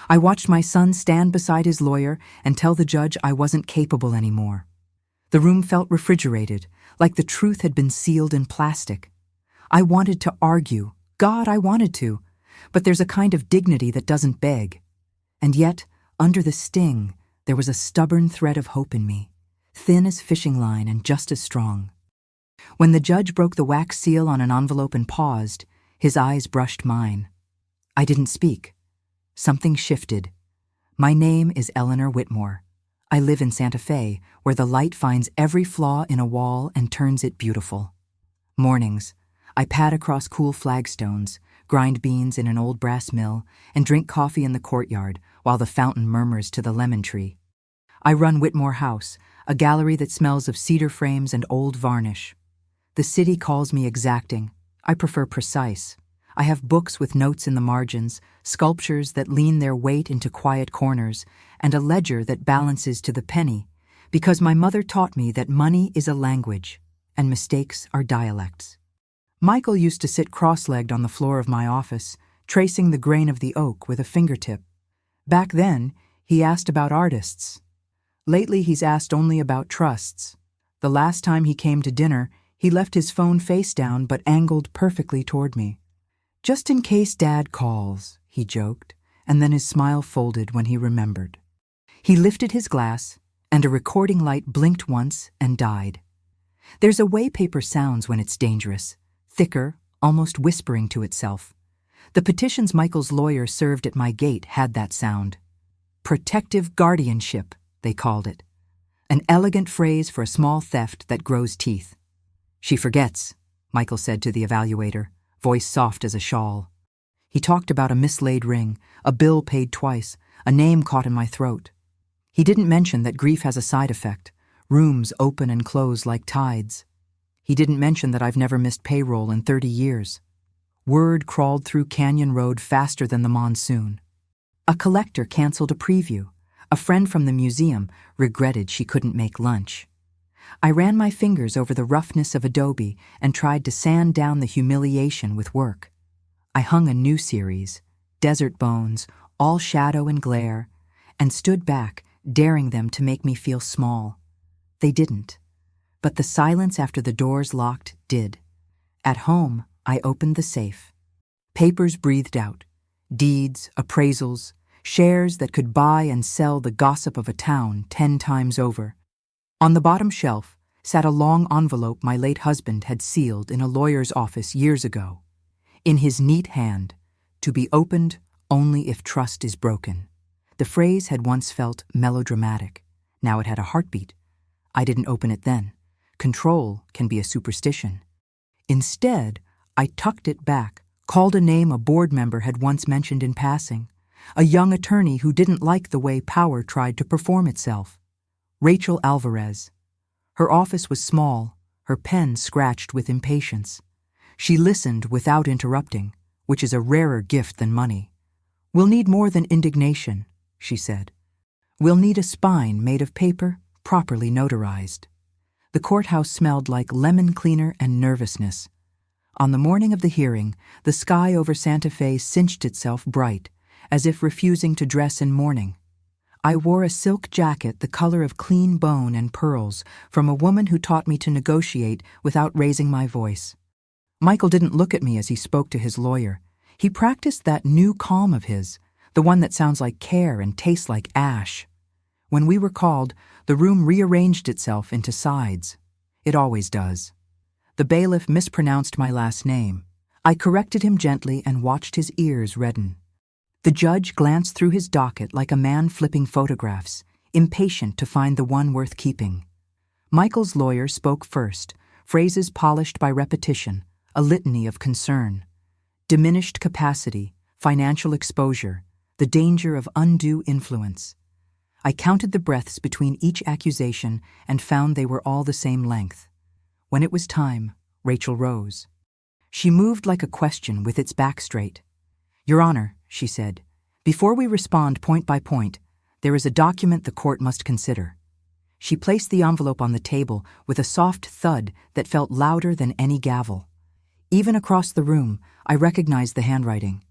I watched my son stand beside his lawyer and tell the judge I wasn't capable anymore. The room felt refrigerated, like the truth had been sealed in plastic. I wanted to argue. God, I wanted to. But there's a kind of dignity that doesn't beg. And yet, under the sting, there was a stubborn thread of hope in me, thin as fishing line and just as strong. When the judge broke the wax seal on an envelope and paused, his eyes brushed mine. I didn't speak. Something shifted. My name is Eleanor Whitmore. I live in Santa Fe, where the light finds every flaw in a wall and turns it beautiful. Mornings, I pad across cool flagstones, grind beans in an old brass mill, and drink coffee in the courtyard while the fountain murmurs to the lemon tree. I run Whitmore House, a gallery that smells of cedar frames and old varnish. The city calls me exacting. I prefer precise. I have books with notes in the margins, sculptures that lean their weight into quiet corners, and a ledger that balances to the penny, because my mother taught me that money is a language, and mistakes are dialects. Michael used to sit cross-legged on the floor of my office, tracing the grain of the oak with a fingertip. Back then, he asked about artists. Lately, he's asked only about trusts. The last time he came to dinner, he left his phone face down but angled perfectly toward me. "Just in case Dad calls," he joked, and then his smile folded when he remembered. He lifted his glass, and a recording light blinked once and died. There's a way paper sounds when it's dangerous, thicker, almost whispering to itself. The petitions Michael's lawyer served at my gate had that sound. Protective guardianship, they called it. An elegant phrase for a small theft that grows teeth. "She forgets," Michael said to the evaluator, voice soft as a shawl. He talked about a mislaid ring, a bill paid twice, a name caught in my throat. He didn't mention that grief has a side effect. Rooms open and close like tides. He didn't mention that I've never missed payroll in 30 years. Word crawled through Canyon Road faster than the monsoon. A collector canceled a preview. A friend from the museum regretted she couldn't make lunch. I ran my fingers over the roughness of Adobe and tried to sand down the humiliation with work. I hung a new series, Desert Bones, all shadow and glare, and stood back, daring them to make me feel small. They didn't. But the silence after the doors locked did. At home, I opened the safe. Papers breathed out. Deeds, appraisals, shares that could buy and sell the gossip of a town 10 times over. On the bottom shelf sat a long envelope my late husband had sealed in a lawyer's office years ago. In his neat hand, "To be opened only if trust is broken." The phrase had once felt melodramatic. Now it had a heartbeat. I didn't open it then. Control can be a superstition. Instead, I tucked it back, called a name a board member had once mentioned in passing, a young attorney who didn't like the way power tried to perform itself. Rachel Alvarez. Her office was small, her pen scratched with impatience. She listened without interrupting, which is a rarer gift than money. "We'll need more than indignation," she said. "We'll need a spine made of paper, properly notarized." The courthouse smelled like lemon cleaner and nervousness. On the morning of the hearing, the sky over Santa Fe cinched itself bright, as if refusing to dress in mourning. I wore a silk jacket the color of clean bone and pearls from a woman who taught me to negotiate without raising my voice. Michael didn't look at me as he spoke to his lawyer. He practiced that new calm of his, the one that sounds like care and tastes like ash. When we were called, the room rearranged itself into sides. It always does. The bailiff mispronounced my last name. I corrected him gently and watched his ears redden. The judge glanced through his docket like a man flipping photographs, impatient to find the one worth keeping. Michael's lawyer spoke first, phrases polished by repetition, a litany of concern. Diminished capacity, financial exposure, the danger of undue influence. I counted the breaths between each accusation and found they were all the same length. When it was time, Rachel rose. She moved like a question with its back straight. "Your Honor," she said, "before we respond point by point, there is a document the court must consider." She placed the envelope on the table with a soft thud that felt louder than any gavel. Even across the room, I recognized the handwriting.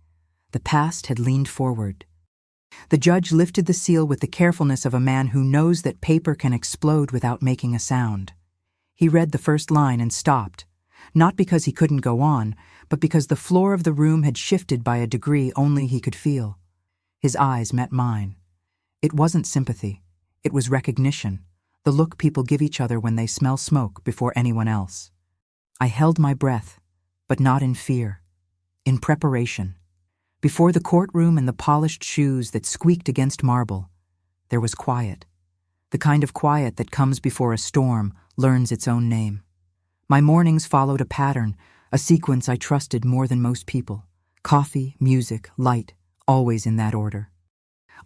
The past had leaned forward. The judge lifted the seal with the carefulness of a man who knows that paper can explode without making a sound. He read the first line and stopped, not because he couldn't go on, but because the floor of the room had shifted by a degree only he could feel. His eyes met mine. It wasn't sympathy. It was recognition, the look people give each other when they smell smoke before anyone else. I held my breath, but not in fear, in preparation. Before the courtroom and the polished shoes that squeaked against marble, there was quiet. The kind of quiet that comes before a storm, learns its own name. My mornings followed a pattern, a sequence I trusted more than most people. Coffee, music, light, always in that order.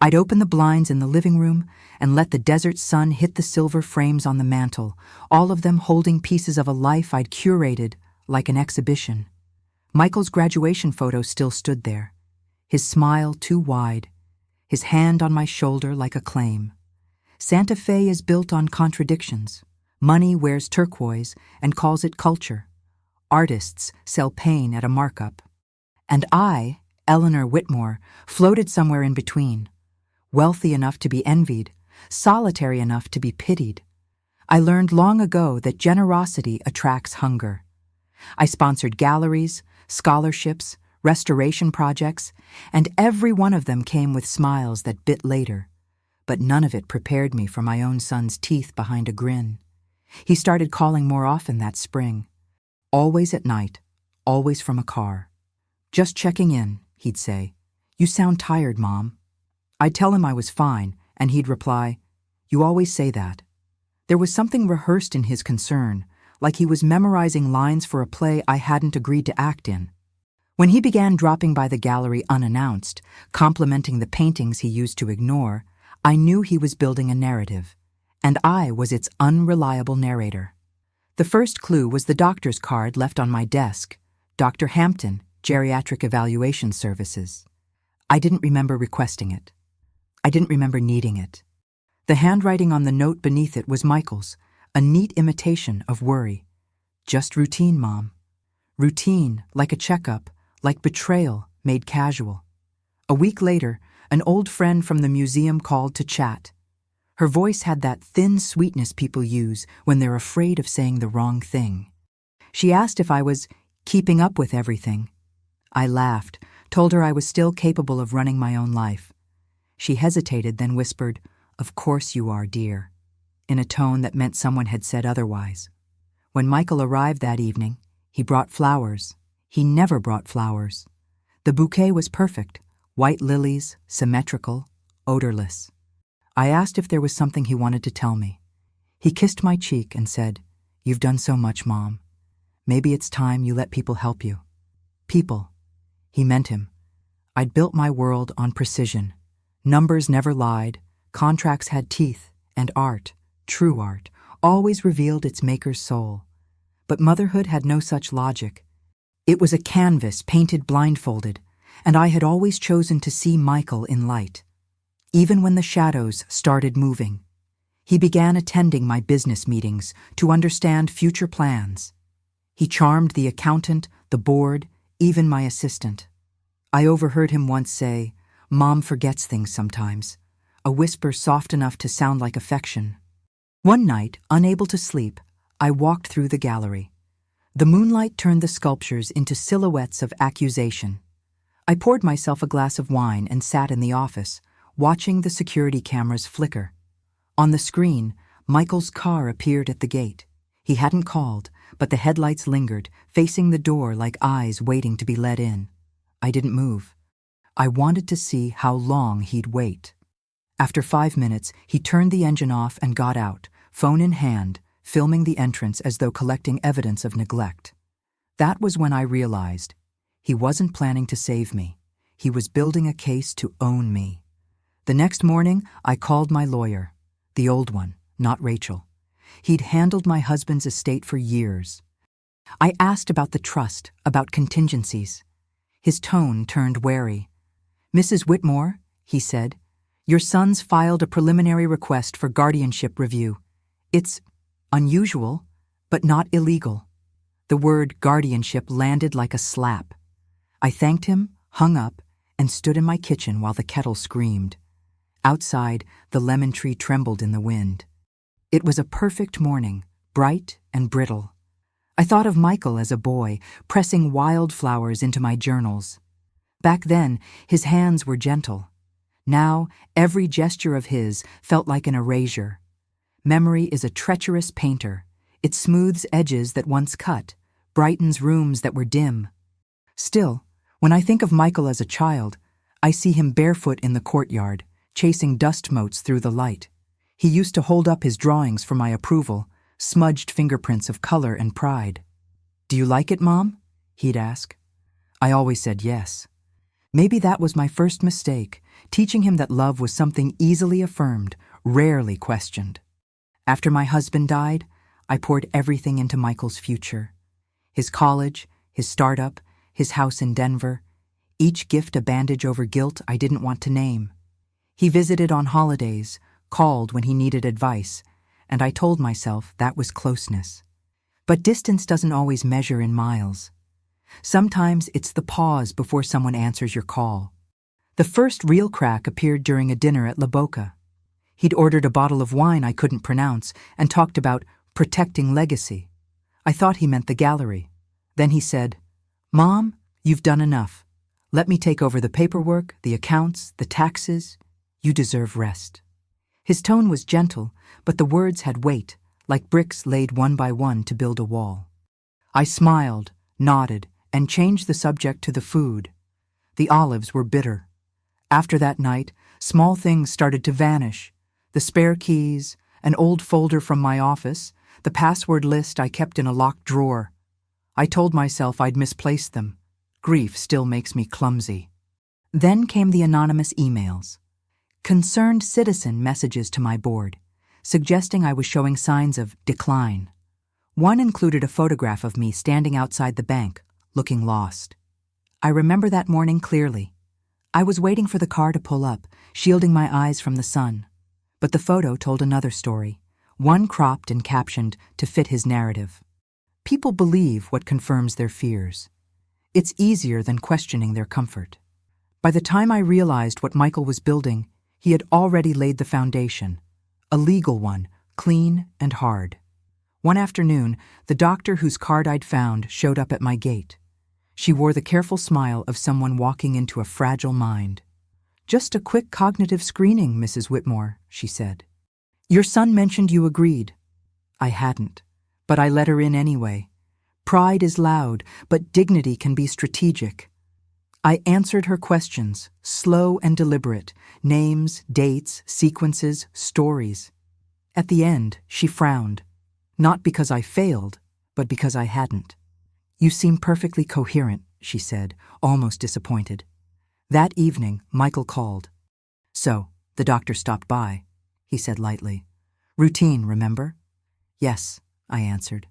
I'd open the blinds in the living room and let the desert sun hit the silver frames on the mantel, all of them holding pieces of a life I'd curated like an exhibition. Michael's graduation photo still stood there, his smile too wide, his hand on my shoulder like a claim. Santa Fe is built on contradictions. Money wears turquoise and calls it culture. Artists sell pain at a markup. And I, Eleanor Whitmore, floated somewhere in between. Wealthy enough to be envied, solitary enough to be pitied. I learned long ago that generosity attracts hunger. I sponsored galleries, scholarships, restoration projects, and every one of them came with smiles that bit later. But none of it prepared me for my own son's teeth behind a grin. He started calling more often that spring. Always at night, always from a car. "Just checking in," he'd say. "You sound tired, Mom." I'd tell him I was fine, and he'd reply, "You always say that." There was something rehearsed in his concern, like he was memorizing lines for a play I hadn't agreed to act in. When he began dropping by the gallery unannounced, complimenting the paintings he used to ignore, I knew he was building a narrative, and I was its unreliable narrator. The first clue was the doctor's card left on my desk, Dr. Hampton, Geriatric Evaluation Services. I didn't remember requesting it. I didn't remember needing it. The handwriting on the note beneath it was Michael's, a neat imitation of worry. "Just routine, Mom." Routine, like a checkup, like betrayal made casual. A week later, an old friend from the museum called to chat. Her voice had that thin sweetness people use when they're afraid of saying the wrong thing. She asked if I was keeping up with everything. I laughed, told her I was still capable of running my own life. She hesitated, then whispered, "Of course you are, dear," in a tone that meant someone had said otherwise. When Michael arrived that evening, he brought flowers. He never brought flowers. The bouquet was perfect, white lilies, symmetrical, odorless. I asked if there was something he wanted to tell me. He kissed my cheek and said, "You've done so much, Mom. Maybe it's time you let people help you." People. He meant him. I'd built my world on precision. Numbers never lied, contracts had teeth, and art, true art, always revealed its maker's soul. But motherhood had no such logic. It was a canvas painted blindfolded, and I had always chosen to see Michael in light. Even when the shadows started moving, he began attending my business meetings to understand future plans. He charmed the accountant, the board, even my assistant. I overheard him once say, "Mom forgets things sometimes," a whisper soft enough to sound like affection. One night, unable to sleep, I walked through the gallery. The moonlight turned the sculptures into silhouettes of accusation. I poured myself a glass of wine and sat in the office, watching the security cameras flicker. On the screen, Michael's car appeared at the gate. He hadn't called, but the headlights lingered, facing the door like eyes waiting to be let in. I didn't move. I wanted to see how long he'd wait. After 5 minutes, he turned the engine off and got out, phone in hand, filming the entrance as though collecting evidence of neglect. That was when I realized he wasn't planning to save me. He was building a case to own me. The next morning, I called my lawyer, the old one, not Rachel. He'd handled my husband's estate for years. I asked about the trust, about contingencies. His tone turned wary. "Mrs. Whitmore," he said, "your son's filed a preliminary request for guardianship review. It's unusual, but not illegal." The word guardianship landed like a slap. I thanked him, hung up, and stood in my kitchen while the kettle screamed. Outside, the lemon tree trembled in the wind. It was a perfect morning, bright and brittle. I thought of Michael as a boy, pressing wildflowers into my journals. Back then, his hands were gentle. Now, every gesture of his felt like an erasure. Memory is a treacherous painter. It smooths edges that once cut, brightens rooms that were dim. Still, when I think of Michael as a child, I see him barefoot in the courtyard, chasing dust motes through the light. He used to hold up his drawings for my approval, smudged fingerprints of color and pride. "Do you like it, Mom?" he'd ask. I always said yes. Maybe that was my first mistake, teaching him that love was something easily affirmed, rarely questioned. After my husband died, I poured everything into Michael's future. His college, his startup, his house in Denver, each gift a bandage over guilt I didn't want to name. He visited on holidays, called when he needed advice, and I told myself that was closeness. But distance doesn't always measure in miles. Sometimes it's the pause before someone answers your call. The first real crack appeared during a dinner at La Boca. He'd ordered a bottle of wine I couldn't pronounce and talked about protecting legacy. I thought he meant the gallery. Then he said, "Mom, you've done enough. Let me take over the paperwork, the accounts, the taxes. You deserve rest." His tone was gentle, but the words had weight, like bricks laid one by one to build a wall. I smiled, nodded, and changed the subject to the food. The olives were bitter. After that night, small things started to vanish. The spare keys, an old folder from my office, the password list I kept in a locked drawer. I told myself I'd misplaced them. Grief still makes me clumsy. Then came the anonymous emails. Concerned citizen messages to my board, suggesting I was showing signs of decline. One included a photograph of me standing outside the bank, looking lost. I remember that morning clearly. I was waiting for the car to pull up, shielding my eyes from the sun. But the photo told another story, one cropped and captioned to fit his narrative. People believe what confirms their fears. It's easier than questioning their comfort. By the time I realized what Michael was building, he had already laid the foundation, a legal one, clean and hard. One afternoon, the doctor whose card I'd found showed up at my gate. She wore the careful smile of someone walking into a fragile mind. "Just a quick cognitive screening, Mrs. Whitmore," she said. "Your son mentioned you agreed." I hadn't, but I let her in anyway. Pride is loud, but dignity can be strategic. I answered her questions, slow and deliberate, names, dates, sequences, stories. At the end, she frowned, not because I failed, but because I hadn't. "You seem perfectly coherent," she said, almost disappointed. That evening, Michael called. "So, the doctor stopped by," he said lightly. "Routine, remember?" "Yes," I answered,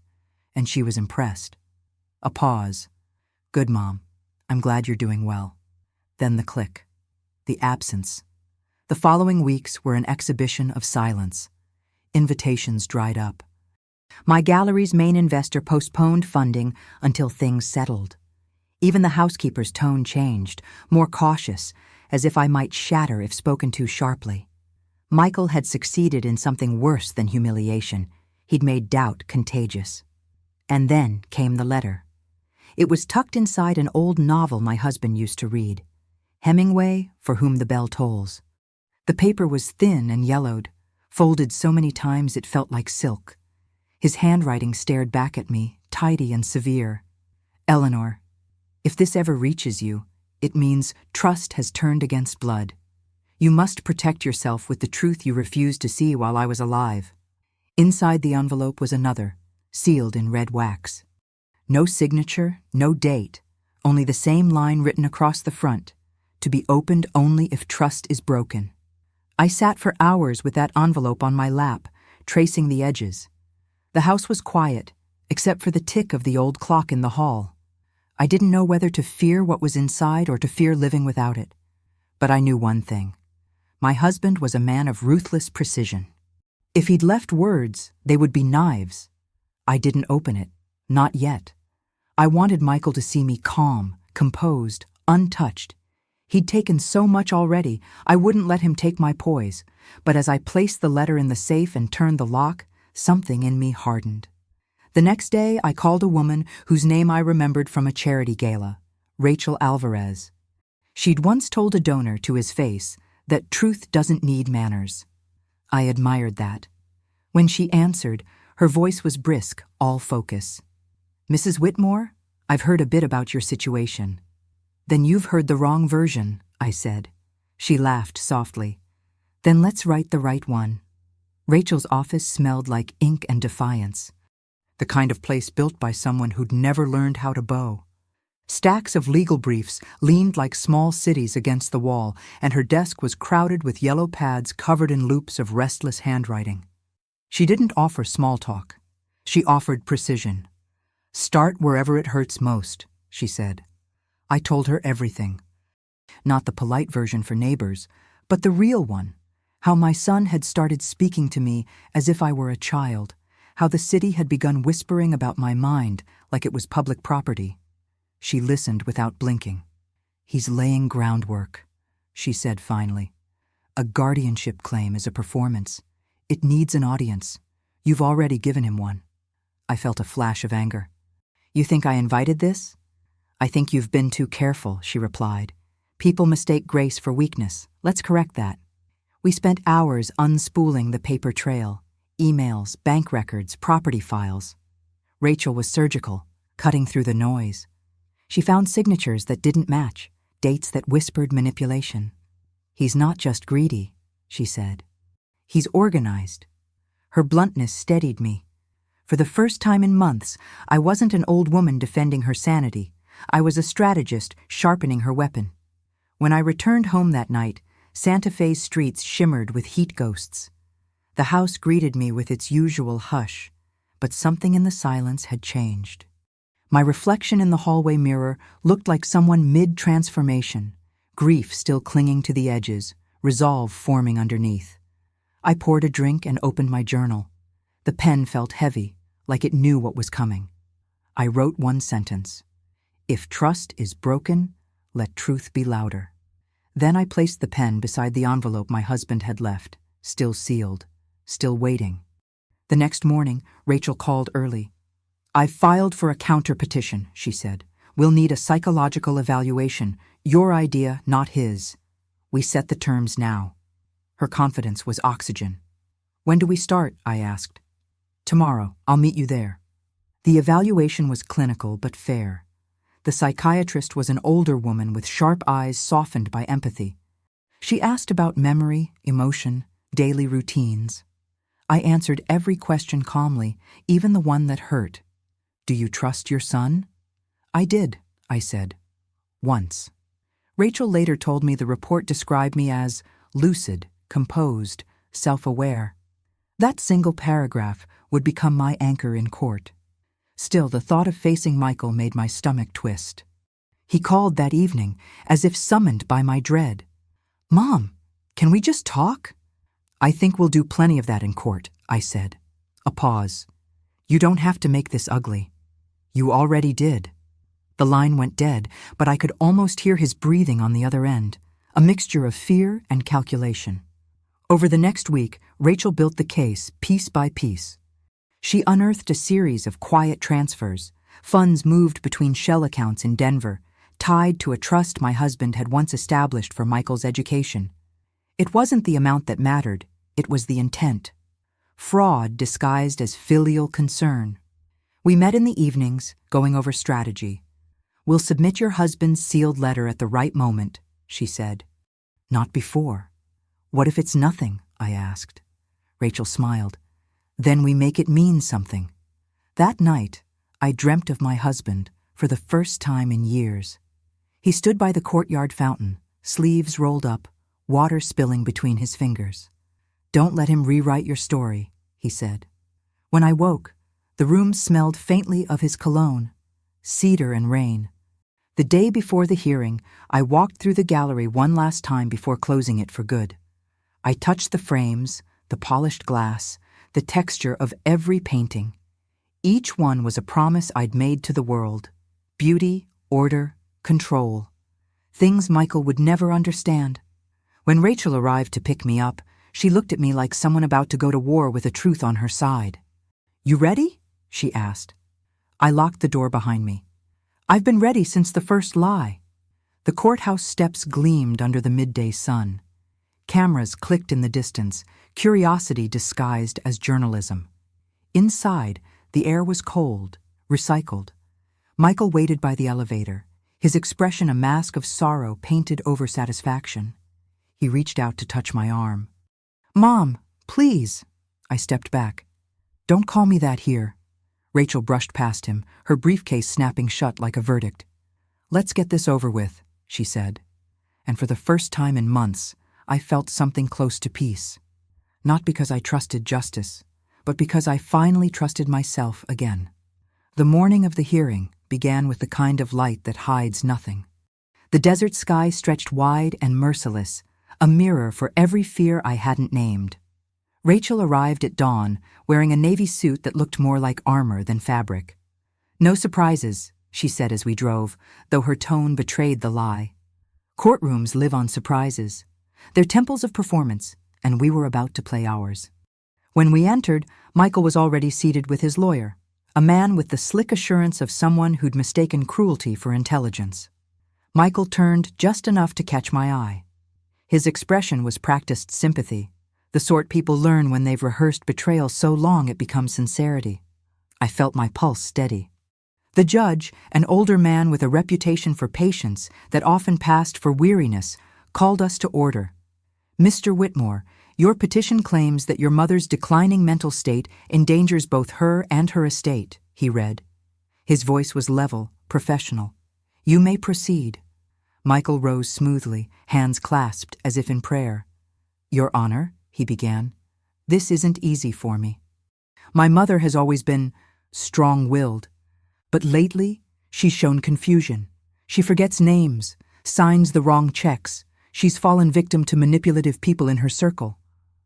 and she was impressed. A pause. "Good, Mom. I'm glad you're doing well." Then the click. The absence. The following weeks were an exhibition of silence. Invitations dried up. My gallery's main investor postponed funding until things settled. Even the housekeeper's tone changed, more cautious, as if I might shatter if spoken to sharply. Michael had succeeded in something worse than humiliation. He'd made doubt contagious. And then came the letter. It was tucked inside an old novel my husband used to read, Hemingway, For Whom the Bell Tolls. The paper was thin and yellowed, folded so many times it felt like silk. His handwriting stared back at me, tidy and severe. "Eleanor, if this ever reaches you, it means trust has turned against blood. You must protect yourself with the truth you refused to see while I was alive." Inside the envelope was another, sealed in red wax. No signature, no date, only the same line written across the front, to be opened only if trust is broken. I sat for hours with that envelope on my lap, tracing the edges. The house was quiet, except for the tick of the old clock in the hall. I didn't know whether to fear what was inside or to fear living without it. But I knew one thing. My husband was a man of ruthless precision. If he'd left words, they would be knives. I didn't open it, not yet. I wanted Michael to see me calm, composed, untouched. He'd taken so much already, I wouldn't let him take my poise, but as I placed the letter in the safe and turned the lock, something in me hardened. The next day, I called a woman whose name I remembered from a charity gala, Rachel Alvarez. She'd once told a donor to his face that truth doesn't need manners. I admired that. When she answered, her voice was brisk, all focus. "Mrs. Whitmore, I've heard a bit about your situation." "Then you've heard the wrong version," I said. She laughed softly. "Then let's write the right one." Rachel's office smelled like ink and defiance, the kind of place built by someone who'd never learned how to bow. Stacks of legal briefs leaned like small cities against the wall, and her desk was crowded with yellow pads covered in loops of restless handwriting. She didn't offer small talk. She offered precision. "Start wherever it hurts most," she said. I told her everything. Not the polite version for neighbors, but the real one. How my son had started speaking to me as if I were a child. How the city had begun whispering about my mind like it was public property. She listened without blinking. "He's laying groundwork," she said finally. "A guardianship claim is a performance. It needs an audience. You've already given him one." I felt a flash of anger. "You think I invited this?" "I think you've been too careful," she replied. "People mistake grace for weakness. Let's correct that." We spent hours unspooling the paper trail, emails, bank records, property files. Rachel was surgical, cutting through the noise. She found signatures that didn't match, dates that whispered manipulation. "He's not just greedy," she said. "He's organized." Her bluntness steadied me. For the first time in months, I wasn't an old woman defending her sanity. I was a strategist sharpening her weapon. When I returned home that night, Santa Fe's streets shimmered with heat ghosts. The house greeted me with its usual hush, but something in the silence had changed. My reflection in the hallway mirror looked like someone mid-transformation, grief still clinging to the edges, resolve forming underneath. I poured a drink and opened my journal. The pen felt heavy, like it knew what was coming. I wrote one sentence: "If trust is broken, let truth be louder." Then I placed the pen beside the envelope my husband had left, still sealed, still waiting. The next morning, Rachel called early. "I've filed for a counter-petition," she said. "We'll need a psychological evaluation. Your idea, not his. We set the terms now." Her confidence was oxygen. "When do we start?" I asked. "Tomorrow. I'll meet you there." The evaluation was clinical but fair. The psychiatrist was an older woman with sharp eyes softened by empathy. She asked about memory, emotion, daily routines. I answered every question calmly, even the one that hurt. "Do you trust your son?" "I did," I said. "Once." Rachel later told me the report described me as lucid, composed, self-aware. That single paragraph would become my anchor in court. Still, the thought of facing Michael made my stomach twist. He called that evening, as if summoned by my dread. "Mom, can we just talk?" "I think we'll do plenty of that in court," I said. A pause. "You don't have to make this ugly." "You already did." The line went dead, but I could almost hear his breathing on the other end, a mixture of fear and calculation. Over the next week, Rachel built the case piece by piece. She unearthed a series of quiet transfers, funds moved between shell accounts in Denver, tied to a trust my husband had once established for Michael's education. It wasn't the amount that mattered, it was the intent. Fraud disguised as filial concern. We met in the evenings, going over strategy. "We'll submit your husband's sealed letter at the right moment," she said. "Not before." "What if it's nothing?" I asked. Rachel smiled. "Then we make it mean something." That night, I dreamt of my husband for the first time in years. He stood by the courtyard fountain, sleeves rolled up, water spilling between his fingers. "Don't let him rewrite your story," he said. When I woke, the room smelled faintly of his cologne, cedar and rain. The day before the hearing, I walked through the gallery one last time before closing it for good. I touched the frames, the polished glass, the texture of every painting. Each one was a promise I'd made to the world: beauty, order, control. things Michael would never understand. When Rachel arrived to pick me up, she looked at me like someone about to go to war with the truth on her side. "You ready?" she asked. I locked the door behind me. "I've been ready since the first lie." The courthouse steps gleamed under the midday sun. Cameras clicked in the distance, curiosity disguised as journalism. Inside, the air was cold, recycled. Michael waited by the elevator, his expression a mask of sorrow painted over satisfaction. He reached out to touch my arm. "Mom, please." I stepped back. "Don't call me that here." Rachel brushed past him, her briefcase snapping shut like a verdict. "Let's get this over with," she said. And for the first time in months, I felt something close to peace. Not because I trusted justice, but because I finally trusted myself again. The morning of the hearing began with the kind of light that hides nothing. The desert sky stretched wide and merciless, a mirror for every fear I hadn't named. Rachel arrived at dawn, wearing a navy suit that looked more like armor than fabric. "No surprises," she said as we drove, though her tone betrayed the lie. Courtrooms live on surprises. They're temples of performance, and we were about to play ours. When we entered, Michael was already seated with his lawyer, a man with the slick assurance of someone who'd mistaken cruelty for intelligence. Michael turned just enough to catch my eye. His expression was practiced sympathy, the sort people learn when they've rehearsed betrayal so long it becomes sincerity. I felt my pulse steady. The judge, an older man with a reputation for patience that often passed for weariness, called us to order. "Mr. Whitmore, your petition claims that your mother's declining mental state endangers both her and her estate," he read. His voice was level, professional. "You may proceed." Michael rose smoothly, hands clasped as if in prayer. "Your Honor," he began, "this isn't easy for me. My mother has always been strong-willed, but lately she's shown confusion. She forgets names, signs the wrong checks. She's fallen victim to manipulative people in her circle.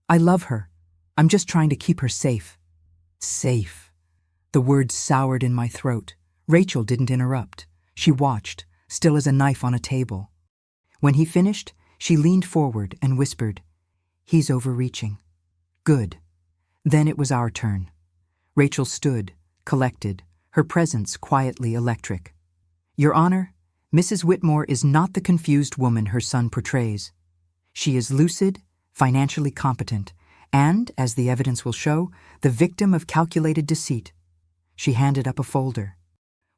I love her. I'm just trying to keep her safe." Safe. The words soured in my throat. Rachel didn't interrupt. She watched, still as a knife on a table. When he finished, she leaned forward and whispered, "He's overreaching." Good. Then it was our turn. Rachel stood, collected, her presence quietly electric. "Your Honor, Mrs. Whitmore is not the confused woman her son portrays. She is lucid, financially competent, and, as the evidence will show, the victim of calculated deceit." She handed up a folder.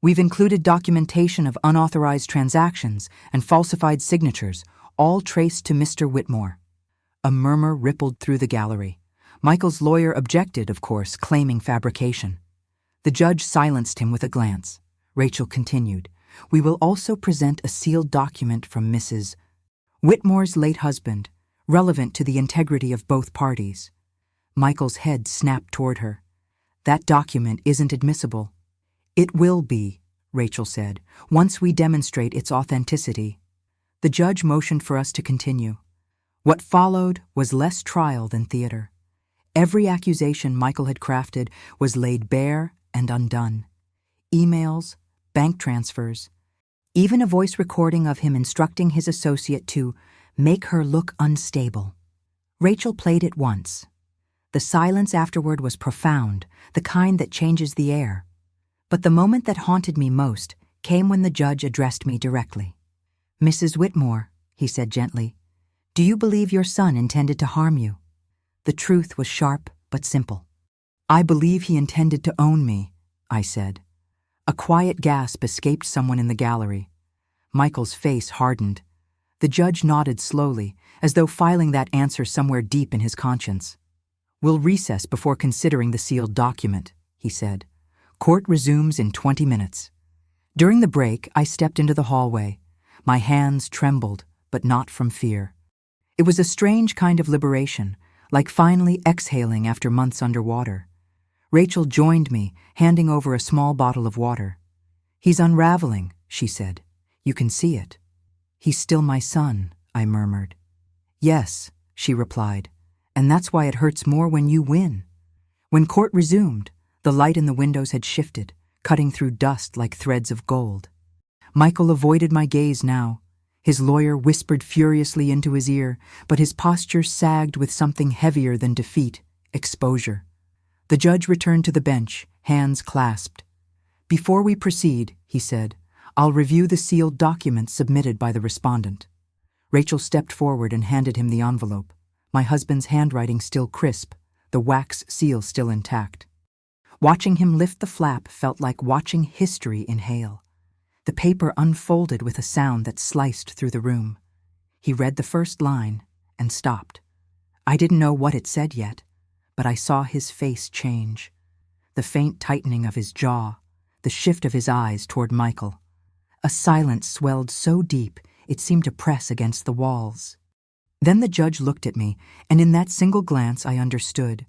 "We've included documentation of unauthorized transactions and falsified signatures, all traced to Mr. Whitmore." A murmur rippled through the gallery. Michael's lawyer objected, of course, claiming fabrication. The judge silenced him with a glance. Rachel continued, "We will also present a sealed document from Mrs. Whitmore's late husband, relevant to the integrity of both parties." Michael's head snapped toward her. "That document isn't admissible." "It will be," Rachel said, "once we demonstrate its authenticity." The judge motioned for us to continue. What followed was less trial than theater. Every accusation Michael had crafted was laid bare and undone. Emails, bank transfers, even a voice recording of him instructing his associate to make her look unstable. Rachel played it once. The silence afterward was profound, the kind that changes the air. But the moment that haunted me most came when the judge addressed me directly. "Mrs. Whitmore," he said gently, "do you believe your son intended to harm you?" The truth was sharp but simple. "I believe he intended to own me," I said. A quiet gasp escaped someone in the gallery. Michael's face hardened. The judge nodded slowly, as though filing that answer somewhere deep in his conscience. "We'll recess before considering the sealed document," he said. "Court resumes in 20 minutes." During the break, I stepped into the hallway. My hands trembled, but not from fear. It was a strange kind of liberation, like finally exhaling after months underwater. Rachel joined me, handing over a small bottle of water. "He's unraveling," she said. "You can see it." "He's still my son," I murmured. "Yes," she replied, "and that's why it hurts more when you win." When court resumed, the light in the windows had shifted, cutting through dust like threads of gold. Michael avoided my gaze now. His lawyer whispered furiously into his ear, but his posture sagged with something heavier than defeat: exposure. The judge returned to the bench, hands clasped. "Before we proceed," he said, "I'll review the sealed documents submitted by the respondent." Rachel stepped forward and handed him the envelope, my husband's handwriting still crisp, the wax seal still intact. Watching him lift the flap felt like watching history inhale. The paper unfolded with a sound that sliced through the room. He read the first line and stopped. I didn't know what it said yet, but I saw his face change. The faint tightening of his jaw, the shift of his eyes toward Michael. A silence swelled so deep it seemed to press against the walls. Then the judge looked at me, and in that single glance I understood.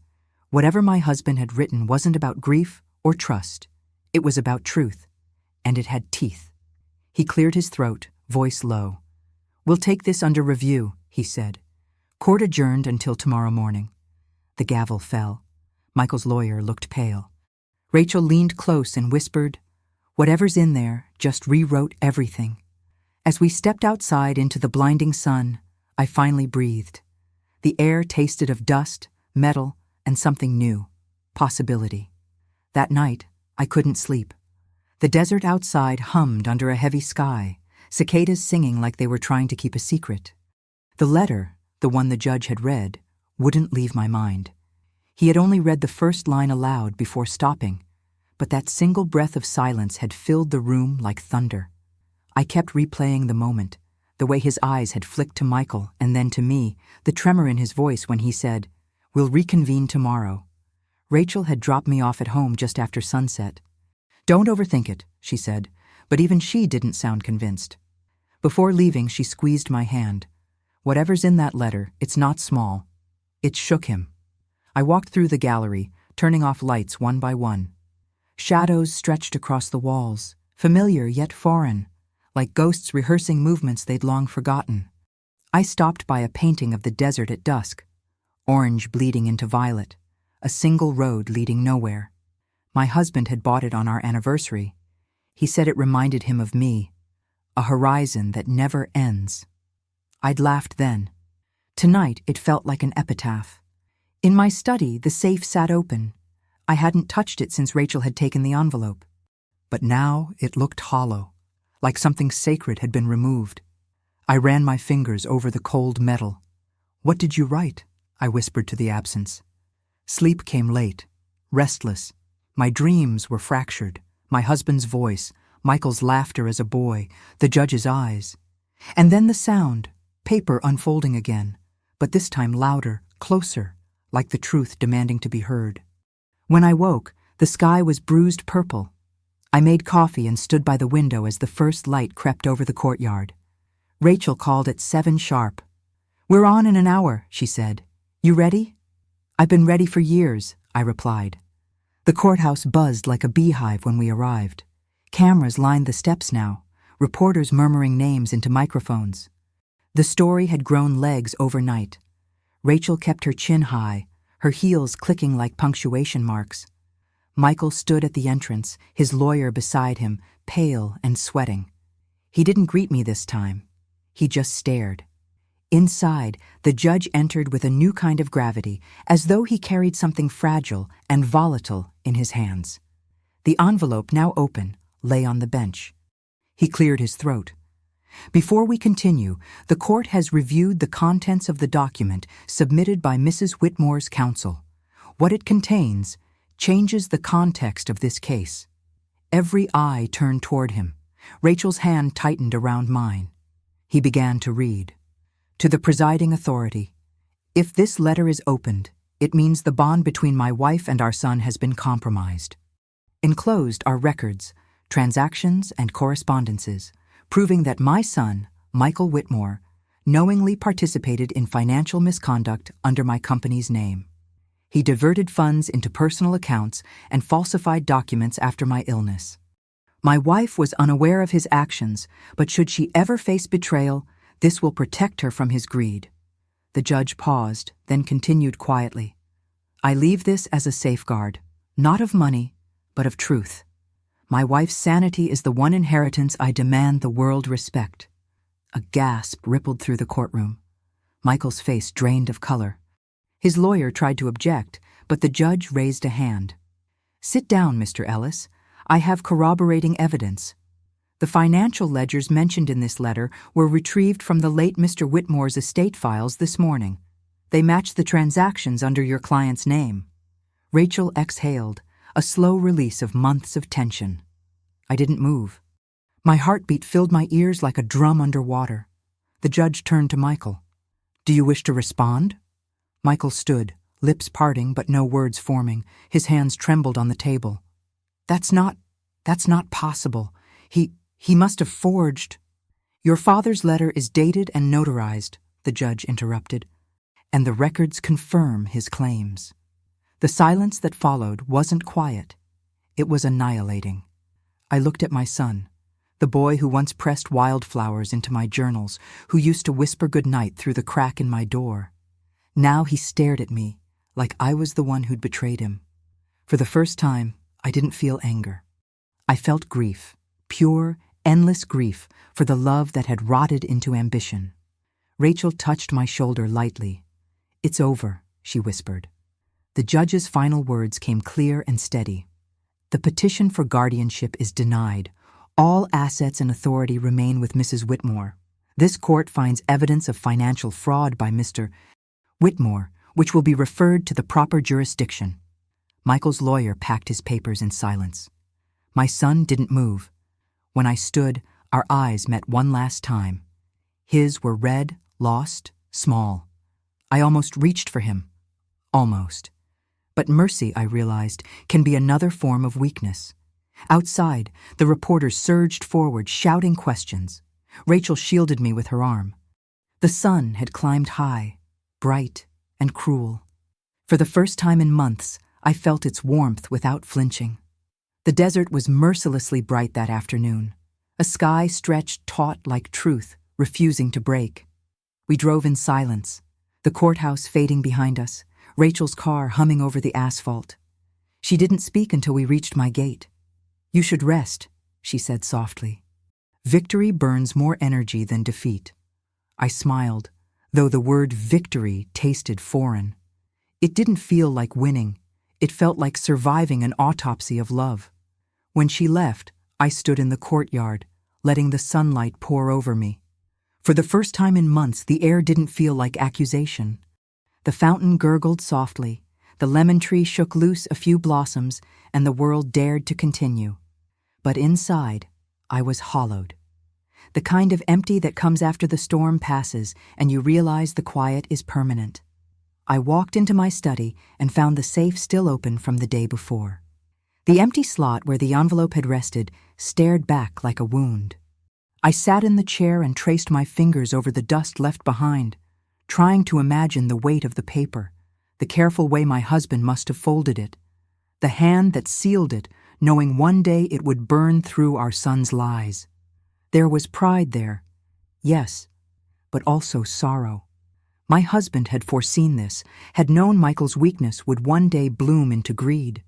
Whatever my husband had written wasn't about grief or trust. It was about truth, and it had teeth. He cleared his throat, voice low. "We'll take this under review," he said. "Court adjourned until tomorrow morning." The gavel fell. Michael's lawyer looked pale. Rachel leaned close and whispered, "Whatever's in there just rewrote everything." As we stepped outside into the blinding sun, I finally breathed. The air tasted of dust, metal, and something new: possibility. That night, I couldn't sleep. The desert outside hummed under a heavy sky, cicadas singing like they were trying to keep a secret. The letter, the one the judge had read, wouldn't leave my mind. He had only read the first line aloud before stopping, but that single breath of silence had filled the room like thunder. I kept replaying the moment, the way his eyes had flicked to Michael and then to me, the tremor in his voice when he said, "We'll reconvene tomorrow." Rachel had dropped me off at home just after sunset. "Don't overthink it," she said, but even she didn't sound convinced. Before leaving, she squeezed my hand. "Whatever's in that letter, it's not small." It shook him. I walked through the gallery, turning off lights one by one. Shadows stretched across the walls, familiar yet foreign, like ghosts rehearsing movements they'd long forgotten. I stopped by a painting of the desert at dusk, orange bleeding into violet, a single road leading nowhere. My husband had bought it on our anniversary. He said it reminded him of me, a horizon that never ends. I'd laughed then. Tonight it felt like an epitaph. In my study, the safe sat open. I hadn't touched it since Rachel had taken the envelope. But now it looked hollow, like something sacred had been removed. I ran my fingers over the cold metal. "What did you write?" I whispered to the absence. Sleep came late, restless. My dreams were fractured. My husband's voice, Michael's laughter as a boy, the judge's eyes. And then the sound, paper unfolding again, but this time louder, closer, like the truth demanding to be heard. When I woke, the sky was bruised purple. I made coffee and stood by the window as the first light crept over the courtyard. Rachel called at 7 sharp. "We're on in an hour," she said. "You ready?" "I've been ready for years," I replied. The courthouse buzzed like a beehive when we arrived. Cameras lined the steps now, reporters murmuring names into microphones. The story had grown legs overnight. Rachel kept her chin high, her heels clicking like punctuation marks. Michael stood at the entrance, his lawyer beside him, pale and sweating. He didn't greet me this time. He just stared. Inside, the judge entered with a new kind of gravity, as though he carried something fragile and volatile in his hands. The envelope, now open, lay on the bench. He cleared his throat. "Before we continue, the court has reviewed the contents of the document submitted by Mrs. Whitmore's counsel. What it contains changes the context of this case." Every eye turned toward him. Rachel's hand tightened around mine. He began to read. "To the presiding authority, if this letter is opened, it means the bond between my wife and our son has been compromised. Enclosed are records, transactions, and correspondences, proving that my son, Michael Whitmore, knowingly participated in financial misconduct under my company's name. He diverted funds into personal accounts and falsified documents after my illness. My wife was unaware of his actions, but should she ever face betrayal, this will protect her from his greed." The judge paused, then continued quietly. "I leave this as a safeguard, not of money, but of truth. My wife's sanity is the one inheritance I demand the world respect. A gasp rippled through the courtroom. Michael's face drained of color. His lawyer tried to object, but the judge raised a hand. "Sit down, Mr. Ellis. I have corroborating evidence. The financial ledgers mentioned in this letter were retrieved from the late Mr. Whitmore's estate files this morning. They match the transactions under your client's name." Rachel exhaled, a slow release of months of tension. I didn't move. My heartbeat filled my ears like a drum underwater. The judge turned to Michael. "Do you wish to respond?" Michael stood, lips parting but no words forming. His hands trembled on the table. That's not possible. He must have forged." "Your father's letter is dated and notarized," the judge interrupted, "and the records confirm his claims." The silence that followed wasn't quiet. It was annihilating. I looked at my son, the boy who once pressed wildflowers into my journals, who used to whisper goodnight through the crack in my door. Now he stared at me, like I was the one who'd betrayed him. For the first time, I didn't feel anger. I felt grief, pure, endless grief for the love that had rotted into ambition. Rachel touched my shoulder lightly. "It's over," she whispered. The judge's final words came clear and steady. "The petition for guardianship is denied. All assets and authority remain with Mrs. Whitmore. This court finds evidence of financial fraud by Mr. Whitmore, which will be referred to the proper jurisdiction." Michael's lawyer packed his papers in silence. My son didn't move. When I stood, our eyes met one last time. His were red, lost, small. I almost reached for him. Almost. But mercy, I realized, can be another form of weakness. Outside, the reporters surged forward, shouting questions. Rachel shielded me with her arm. The sun had climbed high, bright and cruel. For the first time in months, I felt its warmth without flinching. The desert was mercilessly bright that afternoon. A sky stretched taut like truth, refusing to break. We drove in silence, the courthouse fading behind us, Rachel's car humming over the asphalt. She didn't speak until we reached my gate. "You should rest," she said softly. "Victory burns more energy than defeat." I smiled, though the word victory tasted foreign. It didn't feel like winning. It felt like surviving an autopsy of love. When she left, I stood in the courtyard, letting the sunlight pour over me. For the first time in months, the air didn't feel like accusation. The fountain gurgled softly, the lemon tree shook loose a few blossoms, and the world dared to continue. But inside, I was hollowed. The kind of empty that comes after the storm passes and you realize the quiet is permanent. I walked into my study and found the safe still open from the day before. The empty slot where the envelope had rested stared back like a wound. I sat in the chair and traced my fingers over the dust left behind, trying to imagine the weight of the paper, the careful way my husband must have folded it, the hand that sealed it, knowing one day it would burn through our son's lies. There was pride there, yes, but also sorrow. My husband had foreseen this, had known Michael's weakness would one day bloom into greed.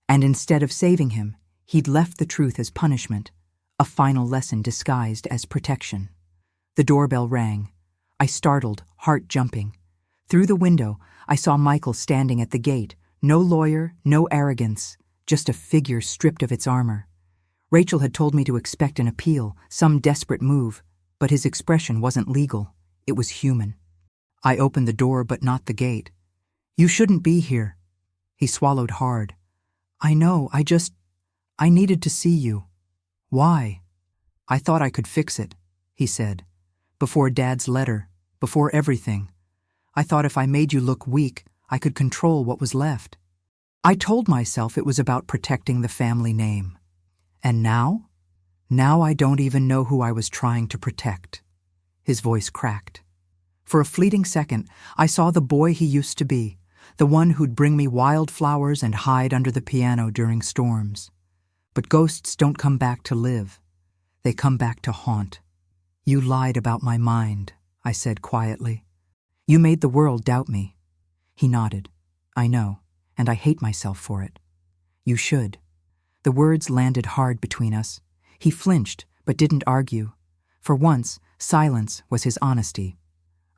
And instead of saving him, he'd left the truth as punishment, a final lesson disguised as protection. The doorbell rang. I startled, heart jumping. Through the window, I saw Michael standing at the gate, no lawyer, no arrogance, just a figure stripped of its armor. Rachel had told me to expect an appeal, some desperate move, but his expression wasn't legal. It was human. I opened the door but not the gate. "You shouldn't be here." He swallowed hard. "I know, I needed to see you." "Why?" "I thought I could fix it," he said. "Before Dad's letter, before everything. I thought if I made you look weak, I could control what was left. I told myself it was about protecting the family name. And now? Now I don't even know who I was trying to protect." His voice cracked. For a fleeting second, I saw the boy he used to be, the one who'd bring me wildflowers and hide under the piano during storms. But ghosts don't come back to live. They come back to haunt. "You lied about my mind," I said quietly. "You made the world doubt me." He nodded. "I know, and I hate myself for it." "You should." The words landed hard between us. He flinched, but didn't argue. For once, Silence was his honesty.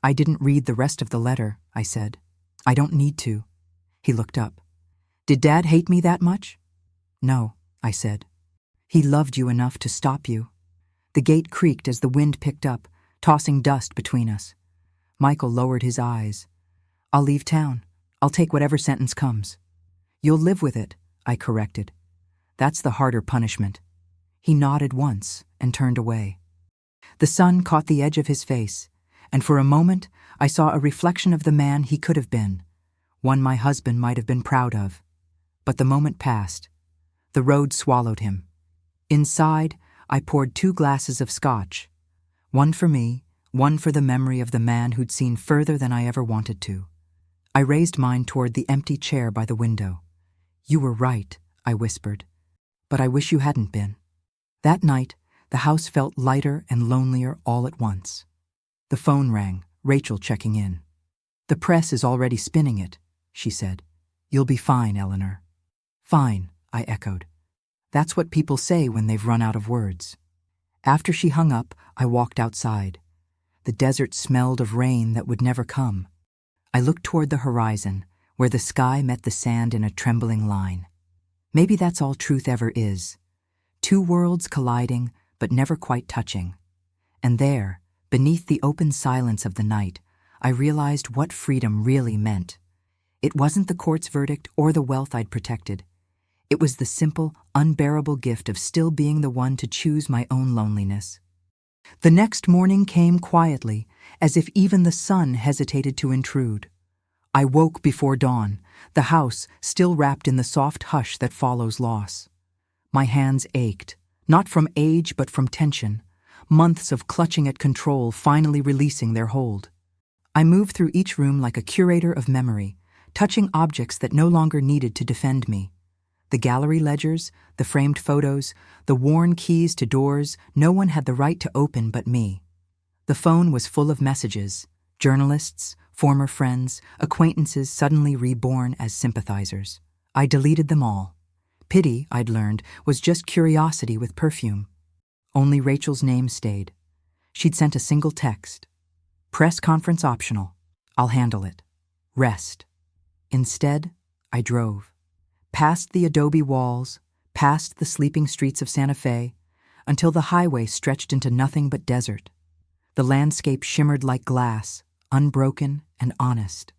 I didn't read the rest of the letter, I said. I don't need to. He looked up. Did Dad hate me that much? No, I said. He loved you enough to stop you. The gate creaked as the wind picked up, tossing dust between us. Michael lowered his eyes. I'll leave town. I'll take whatever sentence comes. You'll live with it, I corrected. That's the harder punishment. He nodded once and turned away. The sun caught the edge of his face, and for a moment I saw a reflection of the man he could have been, one my husband might have been proud of. But the moment passed. The road swallowed him. Inside, I poured 2 glasses of scotch, one for me, one for the memory of the man who'd seen further than I ever wanted to. I raised mine toward the empty chair by the window. You were right, I whispered, but I wish you hadn't been. That night, the house felt lighter and lonelier all at once. The phone rang, Rachel checking in. The press is already spinning it, she said. You'll be fine, Eleanor. Fine, I echoed. That's what people say when they've run out of words. After she hung up, I walked outside. The desert smelled of rain that would never come. I looked toward the horizon, where the sky met the sand in a trembling line. Maybe that's all truth ever is. 2 worlds colliding, but never quite touching. And there, beneath the open silence of the night, I realized what freedom really meant. It wasn't the court's verdict or the wealth I'd protected. It was the simple, unbearable gift of still being the one to choose my own loneliness. The next morning came quietly, as if even the sun hesitated to intrude. I woke before dawn, the house still wrapped in the soft hush that follows loss. My hands ached, not from age but from tension, months of clutching at control finally releasing their hold. I moved through each room like a curator of memory, touching objects that no longer needed to defend me. The gallery ledgers, the framed photos, the worn keys to doors no one had the right to open but me. The phone was full of messages, journalists, former friends, acquaintances suddenly reborn as sympathizers. I deleted them all. Pity, I'd learned, was just curiosity with perfume. Only Rachel's name stayed. She'd sent a single text. Press conference optional. I'll handle it. Rest. Instead, I drove. Past the adobe walls, past the sleeping streets of Santa Fe, until the highway stretched into nothing but desert. The landscape shimmered like glass, unbroken and honest.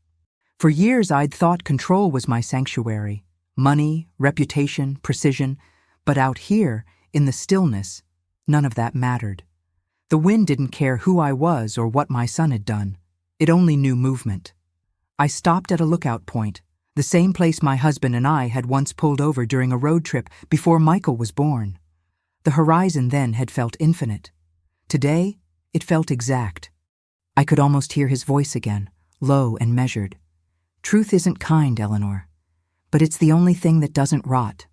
For years I'd thought control was my sanctuary. Money, reputation, precision. But out here, in the stillness, none of that mattered. The wind didn't care who I was or what my son had done. It only knew movement. I stopped at a lookout point, the same place my husband and I had once pulled over during a road trip before Michael was born. The horizon then had felt infinite. Today, it felt exact. I could almost hear his voice again, low and measured. Truth isn't kind, Eleanor, but it's the only thing that doesn't rot.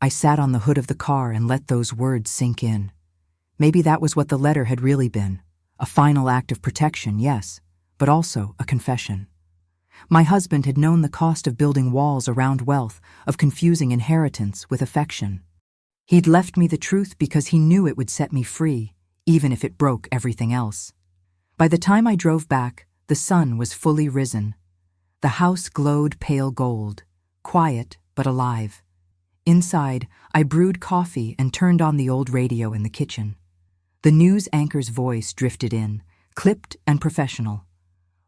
I sat on the hood of the car and let those words sink in. Maybe that was what the letter had really been. A final act of protection, yes, but also a confession. My husband had known the cost of building walls around wealth, of confusing inheritance with affection. He'd left me the truth because he knew it would set me free, even if it broke everything else. By the time I drove back, the sun was fully risen. The house glowed pale gold, quiet but alive. Inside, I brewed coffee and turned on the old radio in the kitchen. The news anchor's voice drifted in, clipped and professional.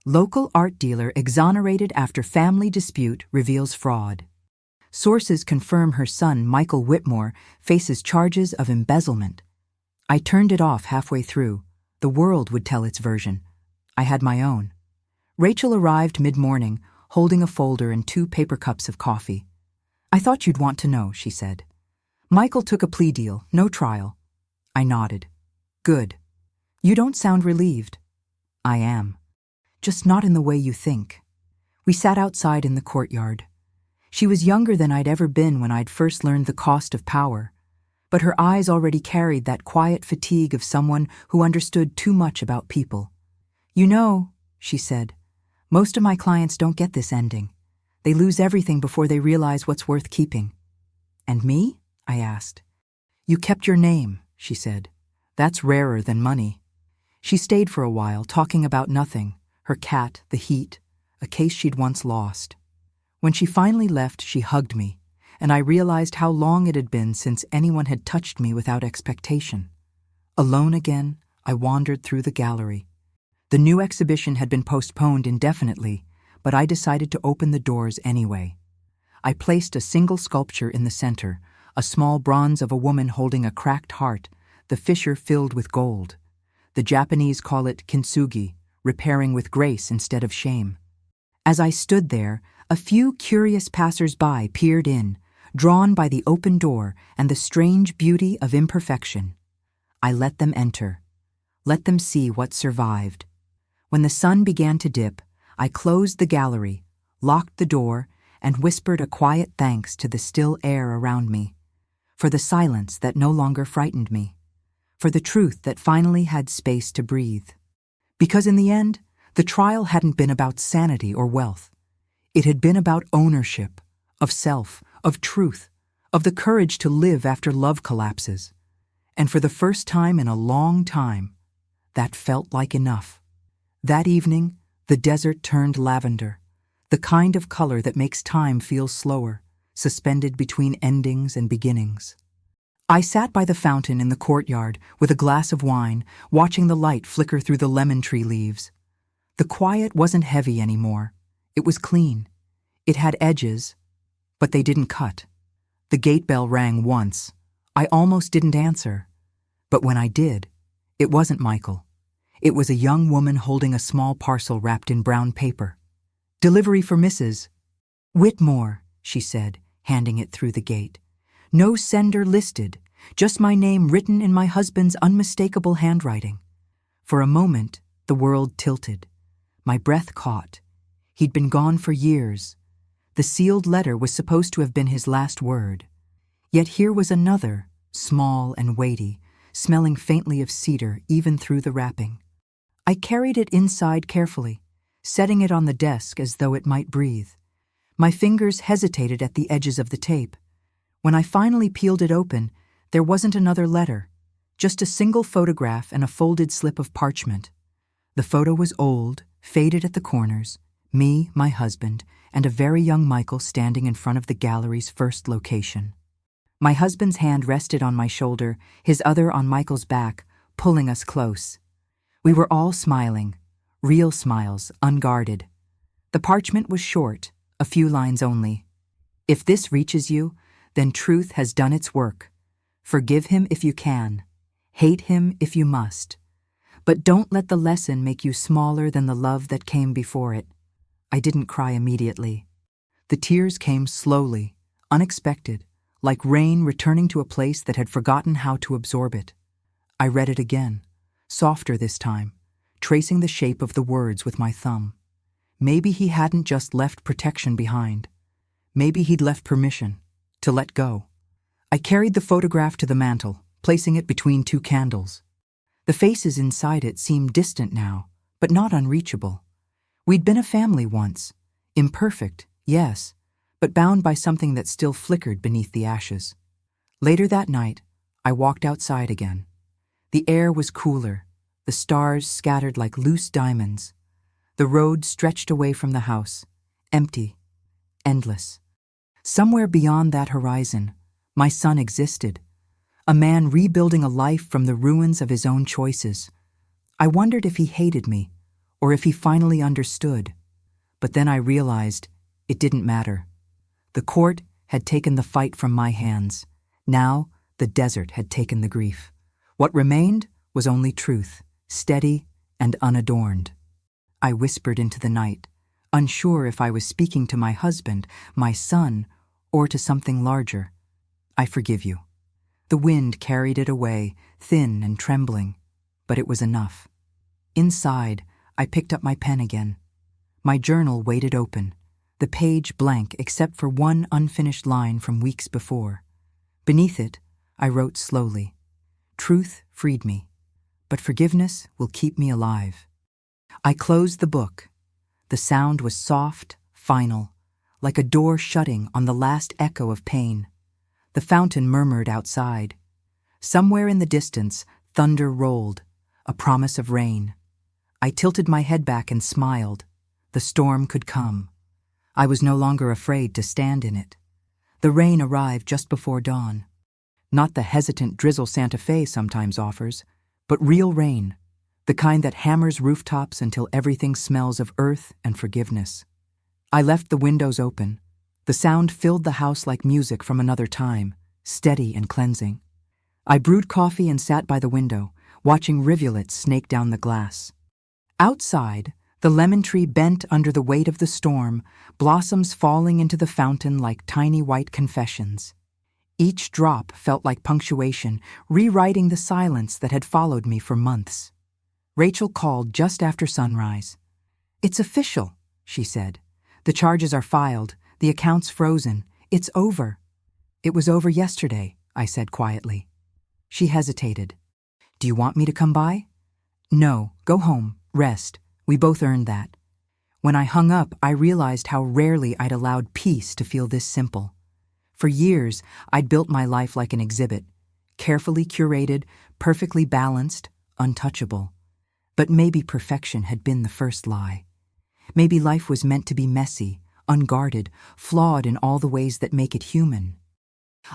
Local art dealer exonerated after family dispute reveals fraud. Sources confirm her son, Michael Whitmore, faces charges of embezzlement. I turned it off halfway through. The world would tell its version. I had my own. Rachel arrived mid-morning, holding a folder and 2 paper cups of coffee. I thought you'd want to know, she said. Michael took a plea deal, no trial. I nodded. Good. You don't sound relieved. I am. Just not in the way you think. We sat outside in the courtyard. She was younger than I'd ever been when I'd first learned the cost of power, but her eyes already carried that quiet fatigue of someone who understood too much about people. You know, she said, most of my clients don't get this ending. They lose everything before they realize what's worth keeping. And me? I asked. You kept your name, she said. That's rarer than money. She stayed for a while, talking about nothing, her cat, the heat, a case she'd once lost. When she finally left, she hugged me, and I realized how long it had been since anyone had touched me without expectation. Alone again, I wandered through the gallery. The new exhibition had been postponed indefinitely, but I decided to open the doors anyway. I placed a single sculpture in the center, a small bronze of a woman holding a cracked heart, the fissure filled with gold. The Japanese call it kintsugi, repairing with grace instead of shame. As I stood there, a few curious passers-by peered in, drawn by the open door and the strange beauty of imperfection. I let them enter, let them see what survived. When the sun began to dip, I closed the gallery, locked the door, and whispered a quiet thanks to the still air around me, for the silence that no longer frightened me, for the truth that finally had space to breathe. Because in the end, the trial hadn't been about sanity or wealth. It had been about ownership, of self, of truth, of the courage to live after love collapses. And for the first time in a long time, that felt like enough. That evening, the desert turned lavender, the kind of color that makes time feel slower, suspended between endings and beginnings. I sat by the fountain in the courtyard with a glass of wine, watching the light flicker through the lemon tree leaves. The quiet wasn't heavy anymore. It was clean. It had edges, but they didn't cut. The gate bell rang once. I almost didn't answer. But when I did, it wasn't Michael. It was a young woman holding a small parcel wrapped in brown paper. "Delivery for Mrs. Whitmore," she said, handing it through the gate. "No sender listed, just my name written in my husband's unmistakable handwriting." For a moment, the world tilted. My breath caught. He'd been gone for years. The sealed letter was supposed to have been his last word. Yet here was another, small and weighty, smelling faintly of cedar even through the wrapping. I carried it inside carefully, setting it on the desk as though it might breathe. My fingers hesitated at the edges of the tape. When I finally peeled it open, there wasn't another letter, just a single photograph and a folded slip of parchment. The photo was old, faded at the corners, me, my husband, and a very young Michael standing in front of the gallery's first location. My husband's hand rested on my shoulder, his other on Michael's back, pulling us close. We were all smiling, real smiles, unguarded. The parchment was short, a few lines only. "If this reaches you, then truth has done its work. Forgive him if you can. Hate him if you must. But don't let the lesson make you smaller than the love that came before it." I didn't cry immediately. The tears came slowly, unexpected, like rain returning to a place that had forgotten how to absorb it. I read it again, softer this time, tracing the shape of the words with my thumb. Maybe he hadn't just left protection behind. Maybe he'd left permission to let go. I carried the photograph to the mantel, placing it between two candles. The faces inside it seemed distant now, but not unreachable. We'd been a family once, imperfect, yes, but bound by something that still flickered beneath the ashes. Later that night, I walked outside again. The air was cooler, the stars scattered like loose diamonds. The road stretched away from the house, empty, endless. Somewhere beyond that horizon, my son existed, a man rebuilding a life from the ruins of his own choices. I wondered if he hated me, or if he finally understood. But then I realized it didn't matter. The court had taken the fight from my hands. Now the desert had taken the grief. What remained was only truth, steady and unadorned. I whispered into the night, unsure if I was speaking to my husband, my son, or to something larger. "I forgive you." The wind carried it away, thin and trembling, but it was enough. Inside, I picked up my pen again. My journal waited open, the page blank except for one unfinished line from weeks before. Beneath it, I wrote slowly, "Truth freed me, but forgiveness will keep me alive." I closed the book. The sound was soft, final, like a door shutting on the last echo of pain. The fountain murmured outside. Somewhere in the distance, thunder rolled, a promise of rain. I tilted my head back and smiled. The storm could come. I was no longer afraid to stand in it. The rain arrived just before dawn. Not the hesitant drizzle Santa Fe sometimes offers, but real rain, the kind that hammers rooftops until everything smells of earth and forgiveness. I left the windows open. The sound filled the house like music from another time, steady and cleansing. I brewed coffee and sat by the window, watching rivulets snake down the glass. Outside, the lemon tree bent under the weight of the storm, blossoms falling into the fountain like tiny white confessions. Each drop felt like punctuation, rewriting the silence that had followed me for months. Rachel called just after sunrise. "It's official," she said. "The charges are filed, the account's frozen. It's over." "It was over yesterday," I said quietly. She hesitated. "Do you want me to come by?" "No, go home, rest. We both earned that." When I hung up, I realized how rarely I'd allowed peace to feel this simple. For years, I'd built my life like an exhibit, carefully curated, perfectly balanced, untouchable. But maybe perfection had been the first lie. Maybe life was meant to be messy, unguarded, flawed in all the ways that make it human.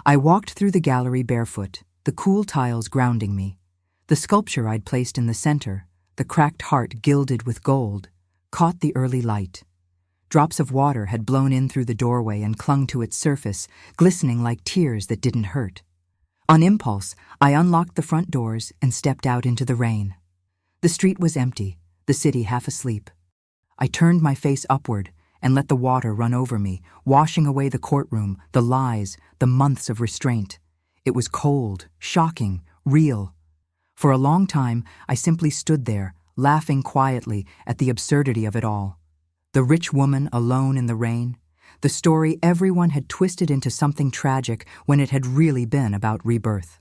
I walked through the gallery barefoot, the cool tiles grounding me. The sculpture I'd placed in the center, the cracked heart gilded with gold, caught the early light. Drops of water had blown in through the doorway and clung to its surface, glistening like tears that didn't hurt. On impulse, I unlocked the front doors and stepped out into the rain. The street was empty, the city half asleep. I turned my face upward and let the water run over me, washing away the courtroom, the lies, the months of restraint. It was cold, shocking, real. For a long time, I simply stood there, laughing quietly at the absurdity of it all. The rich woman alone in the rain, the story everyone had twisted into something tragic when it had really been about rebirth.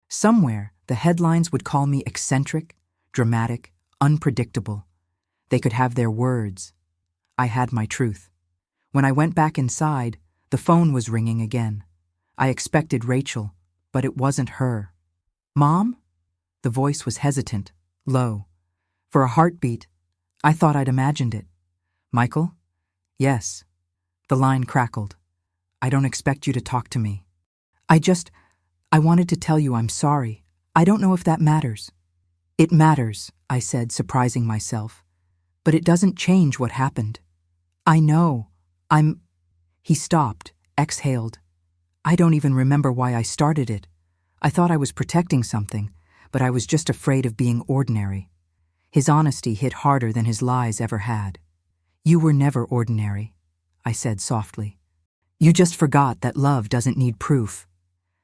Somewhere, the headlines would call me eccentric, dramatic, unpredictable. They could have their words. I had my truth. When I went back inside, the phone was ringing again. I expected Rachel, but it wasn't her. "Mom?" The voice was hesitant, low. For a heartbeat, I thought I'd imagined it. "Michael?" "Yes." The line crackled. "I don't expect you to talk to me. I wanted to tell you I'm sorry. I don't know if that matters." "It matters," I said, surprising myself. "But it doesn't change what happened." "I know. He stopped, exhaled. "I don't even remember why I started it. I thought I was protecting something, but I was just afraid of being ordinary." His honesty hit harder than his lies ever had. "You were never ordinary," I said softly. "You just forgot that love doesn't need proof."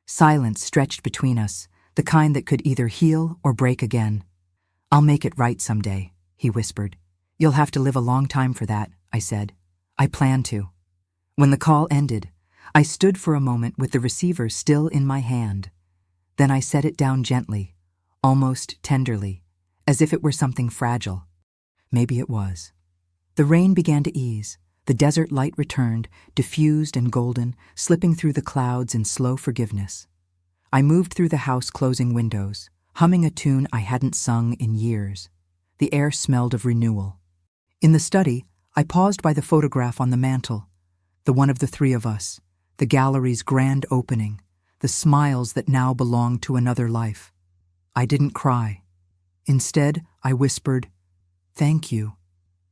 Silence stretched between us, the kind that could either heal or break again. "I'll make it right someday," he whispered. "You'll have to live a long time for that," I said. "I plan to." When the call ended, I stood for a moment with the receiver still in my hand. Then I set it down gently, almost tenderly, as if it were something fragile. Maybe it was. The rain began to ease. The desert light returned, diffused and golden, slipping through the clouds in slow forgiveness. I moved through the house, closing windows, humming a tune I hadn't sung in years. The air smelled of renewal. In the study, I paused by the photograph on the mantel, the one of the three of us, the gallery's grand opening, the smiles that now belonged to another life. I didn't cry. Instead, I whispered, "Thank you,"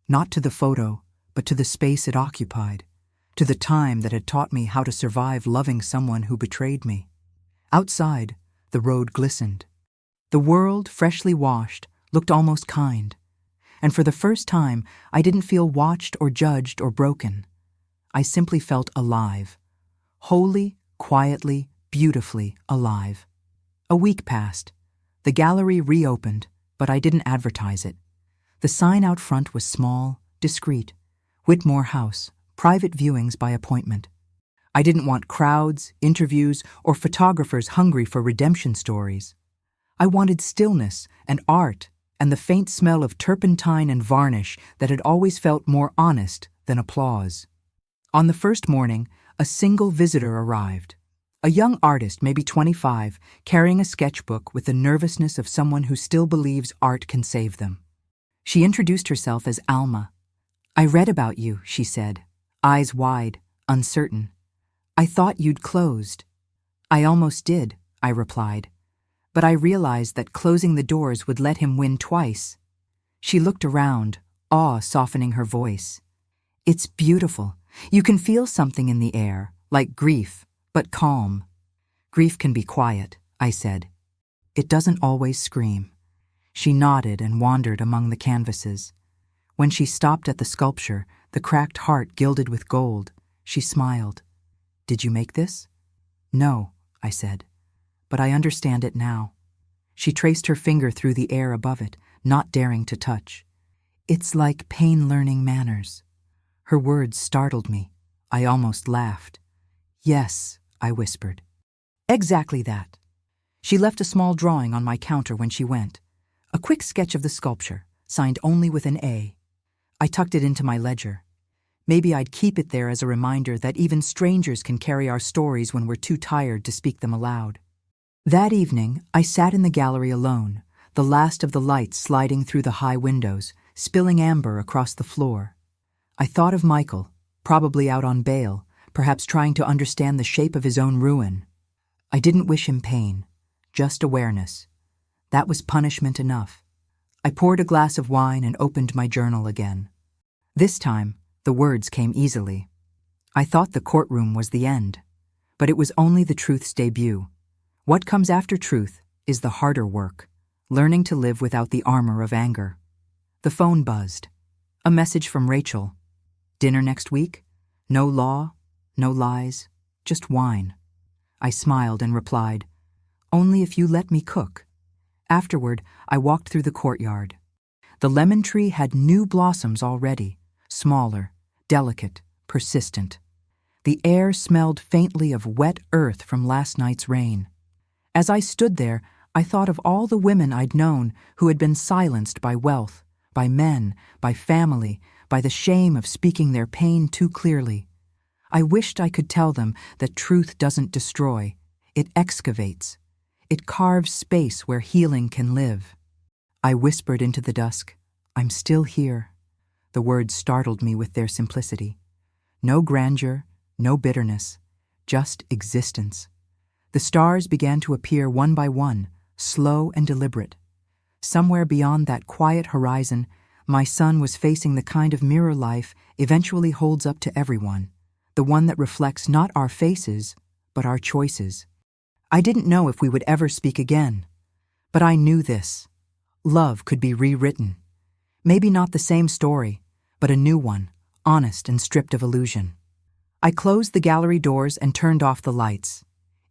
not to the photo, but to the space it occupied, to the time that had taught me how to survive loving someone who betrayed me. Outside, the road glistened. The world, freshly washed, looked almost kind. And for the first time, I didn't feel watched or judged or broken. I simply felt alive. Wholly, quietly, beautifully alive. A week passed. The gallery reopened, but I didn't advertise it. The sign out front was small, discreet. Whitmore House, private viewings by appointment. I didn't want crowds, interviews, or photographers hungry for redemption stories. I wanted stillness and art and the faint smell of turpentine and varnish that had always felt more honest than applause. On the first morning, a single visitor arrived. A young artist, maybe 25, carrying a sketchbook with the nervousness of someone who still believes art can save them. She introduced herself as Alma. "I read about you," she said, eyes wide, uncertain. "I thought you'd closed." "I almost did," I replied. But I realized that closing the doors would let him win twice. She looked around, awe softening her voice. "It's beautiful. You can feel something in the air, like grief, but calm." "Grief can be quiet," I said. "It doesn't always scream." She nodded and wandered among the canvases. When she stopped at the sculpture, the cracked heart gilded with gold, she smiled. "Did you make this?" "No," I said, "but I understand it now." She traced her finger through the air above it, not daring to touch. "It's like pain learning manners." Her words startled me. I almost laughed. "Yes," I whispered. "Exactly that." She left a small drawing on my counter when she went. A quick sketch of the sculpture, signed only with an A. I tucked it into my ledger. Maybe I'd keep it there as a reminder that even strangers can carry our stories when we're too tired to speak them aloud. That evening, I sat in the gallery alone, the last of the lights sliding through the high windows, spilling amber across the floor. I thought of Michael, probably out on bail, perhaps trying to understand the shape of his own ruin. I didn't wish him pain, just awareness. That was punishment enough. I poured a glass of wine and opened my journal again. This time, the words came easily. I thought the courtroom was the end, but it was only the truth's debut. What comes after truth is the harder work, learning to live without the armor of anger. The phone buzzed. A message from Rachel. "Dinner next week? No law, no lies, just wine." I smiled and replied, "Only if you let me cook." Afterward, I walked through the courtyard. The lemon tree had new blossoms already, smaller, delicate, persistent. The air smelled faintly of wet earth from last night's rain. As I stood there, I thought of all the women I'd known who had been silenced by wealth, by men, by family, by the shame of speaking their pain too clearly. I wished I could tell them that truth doesn't destroy, it excavates. It carves space where healing can live. I whispered into the dusk, "I'm still here." The words startled me with their simplicity. No grandeur, no bitterness, just existence. The stars began to appear one by one, slow and deliberate. Somewhere beyond that quiet horizon, my son was facing the kind of mirror life eventually holds up to everyone, the one that reflects not our faces, but our choices. I didn't know if we would ever speak again, but I knew this. Love could be rewritten. Maybe not the same story, but a new one, honest and stripped of illusion. I closed the gallery doors and turned off the lights.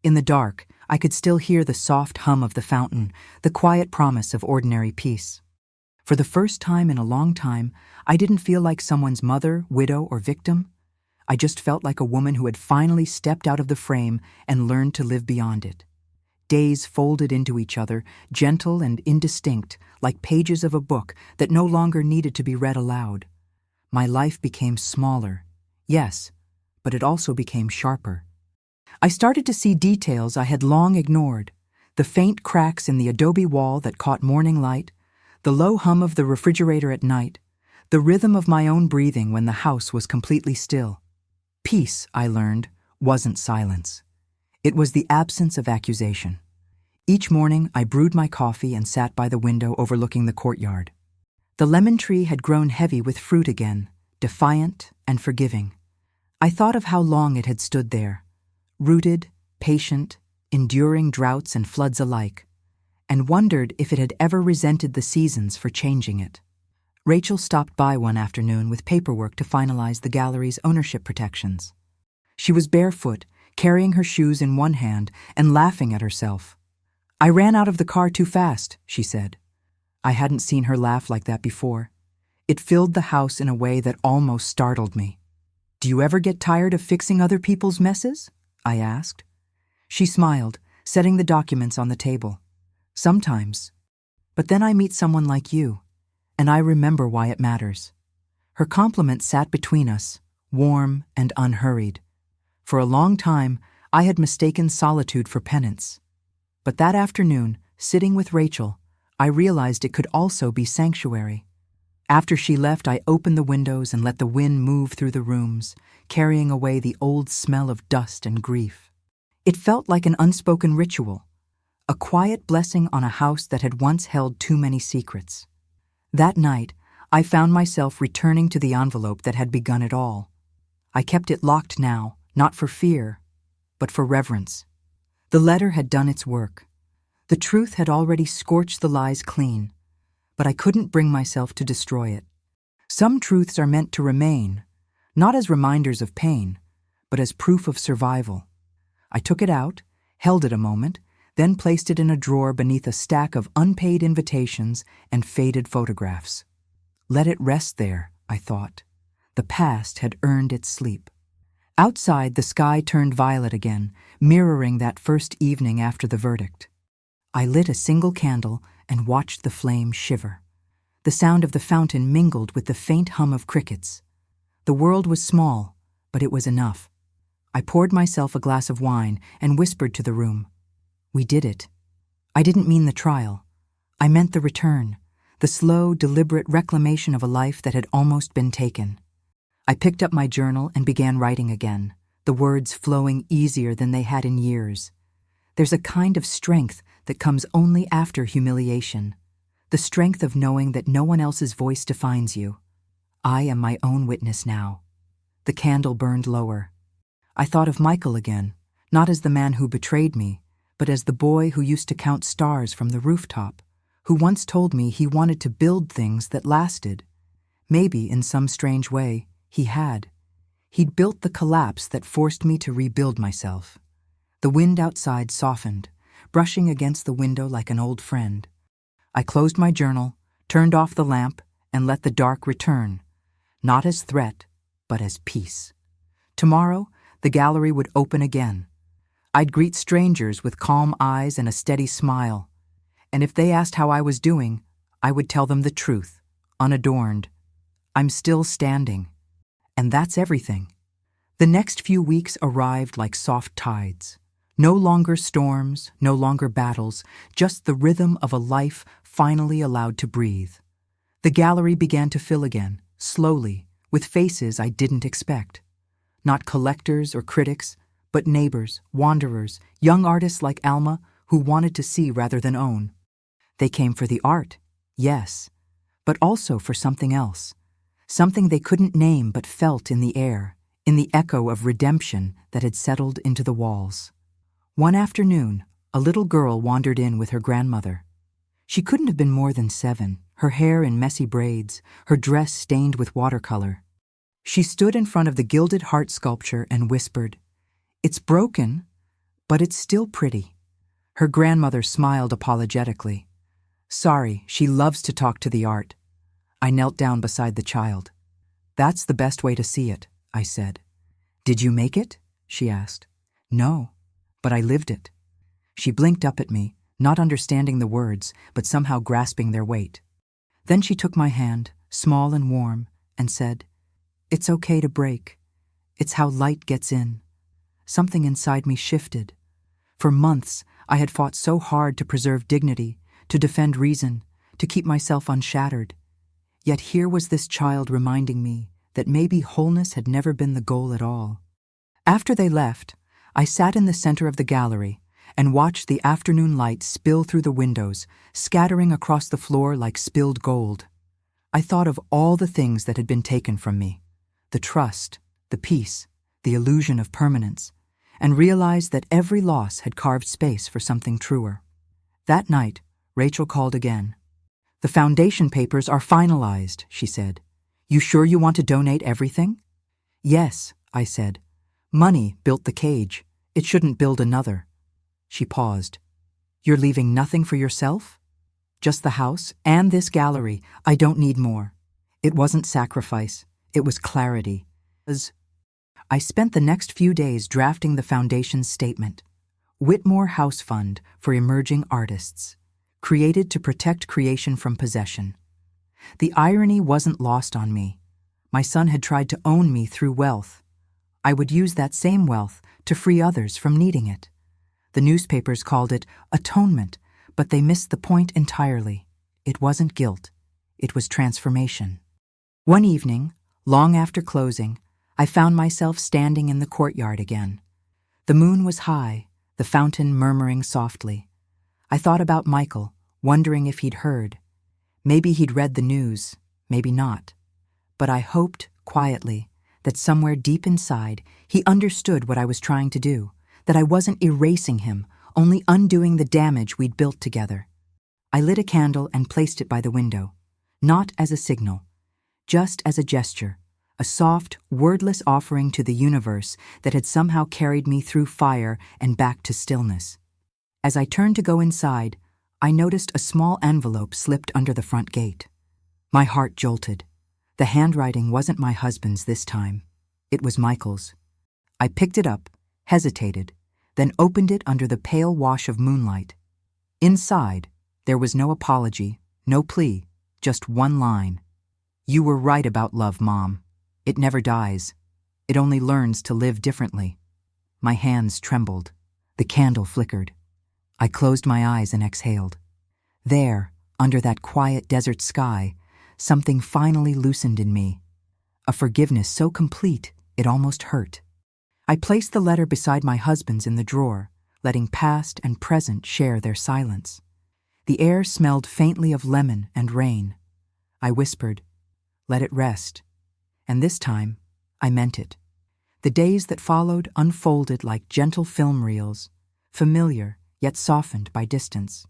In the dark, I could still hear the soft hum of the fountain, the quiet promise of ordinary peace. For the first time in a long time, I didn't feel like someone's mother, widow, or victim. I just felt like a woman who had finally stepped out of the frame and learned to live beyond it. Days folded into each other, gentle and indistinct, like pages of a book that no longer needed to be read aloud. My life became smaller, yes, but it also became sharper. I started to see details I had long ignored, the faint cracks in the adobe wall that caught morning light, the low hum of the refrigerator at night, the rhythm of my own breathing when the house was completely still. Peace, I learned, wasn't silence. It was the absence of accusation. Each morning, I brewed my coffee and sat by the window overlooking the courtyard. The lemon tree had grown heavy with fruit again, defiant and forgiving. I thought of how long it had stood there, rooted, patient, enduring droughts and floods alike, and wondered if it had ever resented the seasons for changing it. Rachel stopped by one afternoon with paperwork to finalize the gallery's ownership protections. She was barefoot, carrying her shoes in one hand and laughing at herself. "I ran out of the car too fast," she said. I hadn't seen her laugh like that before. It filled the house in a way that almost startled me. "Do you ever get tired of fixing other people's messes?" I asked. She smiled, setting the documents on the table. "Sometimes. But then I meet someone like you, and I remember why it matters." Her compliment sat between us, warm and unhurried. For a long time, I had mistaken solitude for penance. But that afternoon, sitting with Rachel, I realized it could also be sanctuary. After she left, I opened the windows and let the wind move through the rooms, carrying away the old smell of dust and grief. It felt like an unspoken ritual, a quiet blessing on a house that had once held too many secrets. That night, I found myself returning to the envelope that had begun it all. I kept it locked now, not for fear, but for reverence. The letter had done its work. The truth had already scorched the lies clean, but I couldn't bring myself to destroy it. Some truths are meant to remain, not as reminders of pain, but as proof of survival. I took it out, held it a moment, then placed it in a drawer beneath a stack of unpaid invitations and faded photographs. Let it rest there, I thought. The past had earned its sleep. Outside, the sky turned violet again, mirroring that first evening after the verdict. I lit a single candle and watched the flame shiver. The sound of the fountain mingled with the faint hum of crickets. The world was small, but it was enough. I poured myself a glass of wine and whispered to the room. We did it. I didn't mean the trial. I meant the return, the slow, deliberate reclamation of a life that had almost been taken. I picked up my journal and began writing again, the words flowing easier than they had in years. There's a kind of strength that comes only after humiliation, the strength of knowing that no one else's voice defines you. I am my own witness now. The candle burned lower. I thought of Michael again, not as the man who betrayed me, but as the boy who used to count stars from the rooftop, who once told me he wanted to build things that lasted. Maybe, in some strange way, he had. He'd built the collapse that forced me to rebuild myself. The wind outside softened, brushing against the window like an old friend. I closed my journal, turned off the lamp, and let the dark return, not as threat, but as peace. Tomorrow, the gallery would open again. I'd greet strangers with calm eyes and a steady smile, and if they asked how I was doing, I would tell them the truth, unadorned. I'm still standing, and that's everything. The next few weeks arrived like soft tides. No longer storms, no longer battles, just the rhythm of a life finally allowed to breathe. The gallery began to fill again, slowly, with faces I didn't expect. Not collectors or critics, but neighbors, wanderers, young artists like Alma who wanted to see rather than own. They came for the art, yes, but also for something else, something they couldn't name but felt in the air, in the echo of redemption that had settled into the walls. One afternoon, a little girl wandered in with her grandmother. She couldn't have been more than 7, her hair in messy braids, her dress stained with watercolor. She stood in front of the gilded heart sculpture and whispered, "It's broken, but it's still pretty." Her grandmother smiled apologetically. "Sorry, she loves to talk to the art." I knelt down beside the child. "That's the best way to see it," I said. "Did you make it?" she asked. "No, but I lived it." She blinked up at me, not understanding the words, but somehow grasping their weight. Then she took my hand, small and warm, and said, "It's okay to break. It's how light gets in." Something inside me shifted. For months, I had fought so hard to preserve dignity, to defend reason, to keep myself unshattered. Yet here was this child reminding me that maybe wholeness had never been the goal at all. After they left, I sat in the center of the gallery and watched the afternoon light spill through the windows, scattering across the floor like spilled gold. I thought of all the things that had been taken from me, the trust, the peace, the illusion of permanence, and realized that every loss had carved space for something truer. That night, Rachel called again. "The foundation papers are finalized," she said. "You sure you want to donate everything?" "Yes," I said. "Money built the cage. It shouldn't build another." She paused. "You're leaving nothing for yourself?" "Just the house and this gallery. I don't need more." It wasn't sacrifice. It was clarity. I spent the next few days drafting the foundation's statement. Whitmore House Fund for Emerging Artists, created to protect creation from possession. The irony wasn't lost on me. My son had tried to own me through wealth. I would use that same wealth to free others from needing it. The newspapers called it atonement, but they missed the point entirely. It wasn't guilt. It was transformation. One evening, long after closing, I found myself standing in the courtyard again. The moon was high, the fountain murmuring softly. I thought about Michael, wondering if he'd heard. Maybe he'd read the news, maybe not. But I hoped, quietly, that somewhere deep inside he understood what I was trying to do, that I wasn't erasing him, only undoing the damage we'd built together. I lit a candle and placed it by the window, not as a signal, just as a gesture, a soft, wordless offering to the universe that had somehow carried me through fire and back to stillness. As I turned to go inside, I noticed a small envelope slipped under the front gate. My heart jolted. The handwriting wasn't my husband's this time. It was Michael's. I picked it up, hesitated, then opened it under the pale wash of moonlight. Inside, there was no apology, no plea, just one line. "You were right about love, Mom. It never dies. It only learns to live differently." My hands trembled. The candle flickered. I closed my eyes and exhaled. There, under that quiet desert sky, something finally loosened in me. A forgiveness so complete, it almost hurt. I placed the letter beside my husband's in the drawer, letting past and present share their silence. The air smelled faintly of lemon and rain. I whispered, "Let it rest." And this time, I meant it. The days that followed unfolded like gentle film reels, familiar yet softened by distance.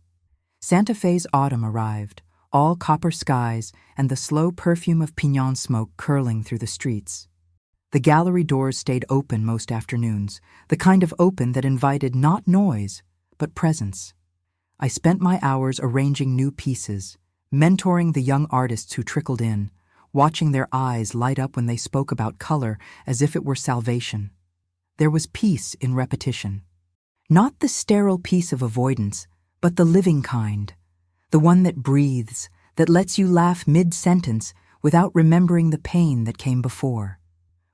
Santa Fe's autumn arrived, all copper skies and the slow perfume of piñon smoke curling through the streets. The gallery doors stayed open most afternoons, the kind of open that invited not noise, but presence. I spent my hours arranging new pieces, mentoring the young artists who trickled in, watching their eyes light up when they spoke about color as if it were salvation. There was peace in repetition. Not the sterile peace of avoidance, but the living kind, the one that breathes, that lets you laugh mid-sentence without remembering the pain that came before.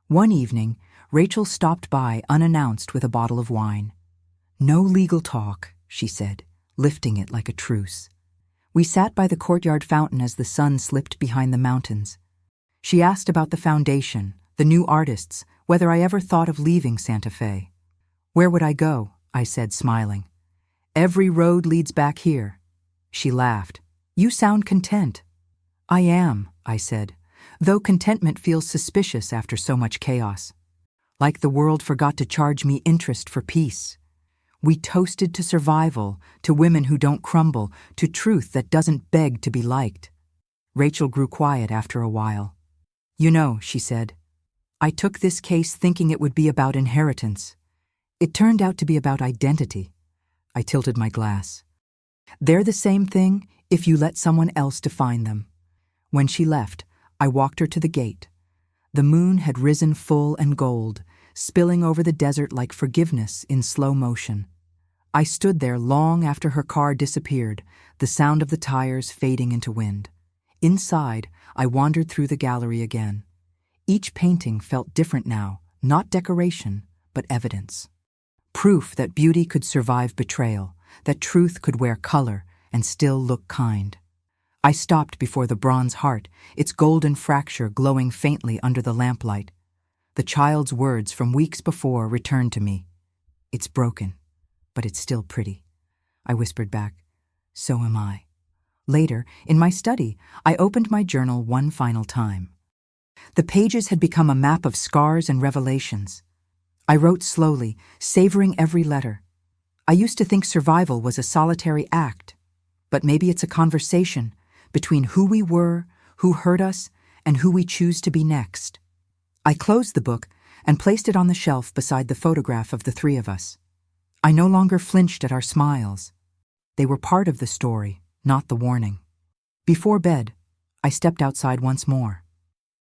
One evening, Rachel stopped by unannounced with a bottle of wine. "No legal talk," she said, lifting it like a truce. We sat by the courtyard fountain as the sun slipped behind the mountains. She asked about the foundation, the new artists, whether I ever thought of leaving Santa Fe. "Where would I go?" I said, smiling. "Every road leads back here." She laughed. "You sound content." "I am," I said, though contentment feels suspicious after so much chaos. Like the world forgot to charge me interest for peace. We toasted to survival, to women who don't crumble, to truth that doesn't beg to be liked. Rachel grew quiet after a while. "You know," she said, "I took this case thinking it would be about inheritance. It turned out to be about identity." I tilted my glass. "They're the same thing if you let someone else define them." When she left, I walked her to the gate. The moon had risen full and gold, spilling over the desert like forgiveness in slow motion. I stood there long after her car disappeared, the sound of the tires fading into wind. Inside, I wandered through the gallery again. Each painting felt different now, not decoration, but evidence. Proof that beauty could survive betrayal, that truth could wear color and still look kind. I stopped before the bronze heart, its golden fracture glowing faintly under the lamplight. The child's words from weeks before returned to me. "It's broken, but it's still pretty." I whispered back, "So am I." Later, in my study, I opened my journal one final time. The pages had become a map of scars and revelations. I wrote slowly, savoring every letter. I used to think survival was a solitary act, but maybe it's a conversation between who we were, who hurt us, and who we choose to be next. I closed the book and placed it on the shelf beside the photograph of the three of us. I no longer flinched at our smiles. They were part of the story, not the warning. Before bed, I stepped outside once more.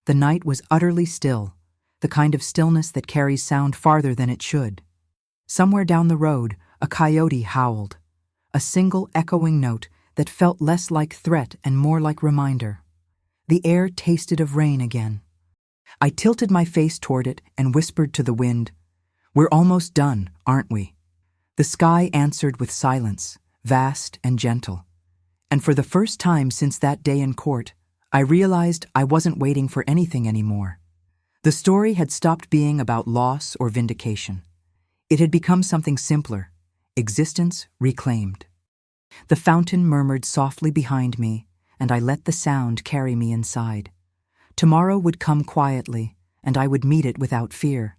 The night was utterly still, the kind of stillness that carries sound farther than it should. Somewhere down the road, a coyote howled, a single echoing note that felt less like threat and more like reminder. The air tasted of rain again. I tilted my face toward it and whispered to the wind, We're almost done, aren't we? The sky answered with silence, vast and gentle. And for the first time since that day in court, I realized I wasn't waiting for anything anymore. The story had stopped being about loss or vindication. It had become something simpler, existence reclaimed. The fountain murmured softly behind me, and I let the sound carry me inside. Tomorrow would come quietly, and I would meet it without fear.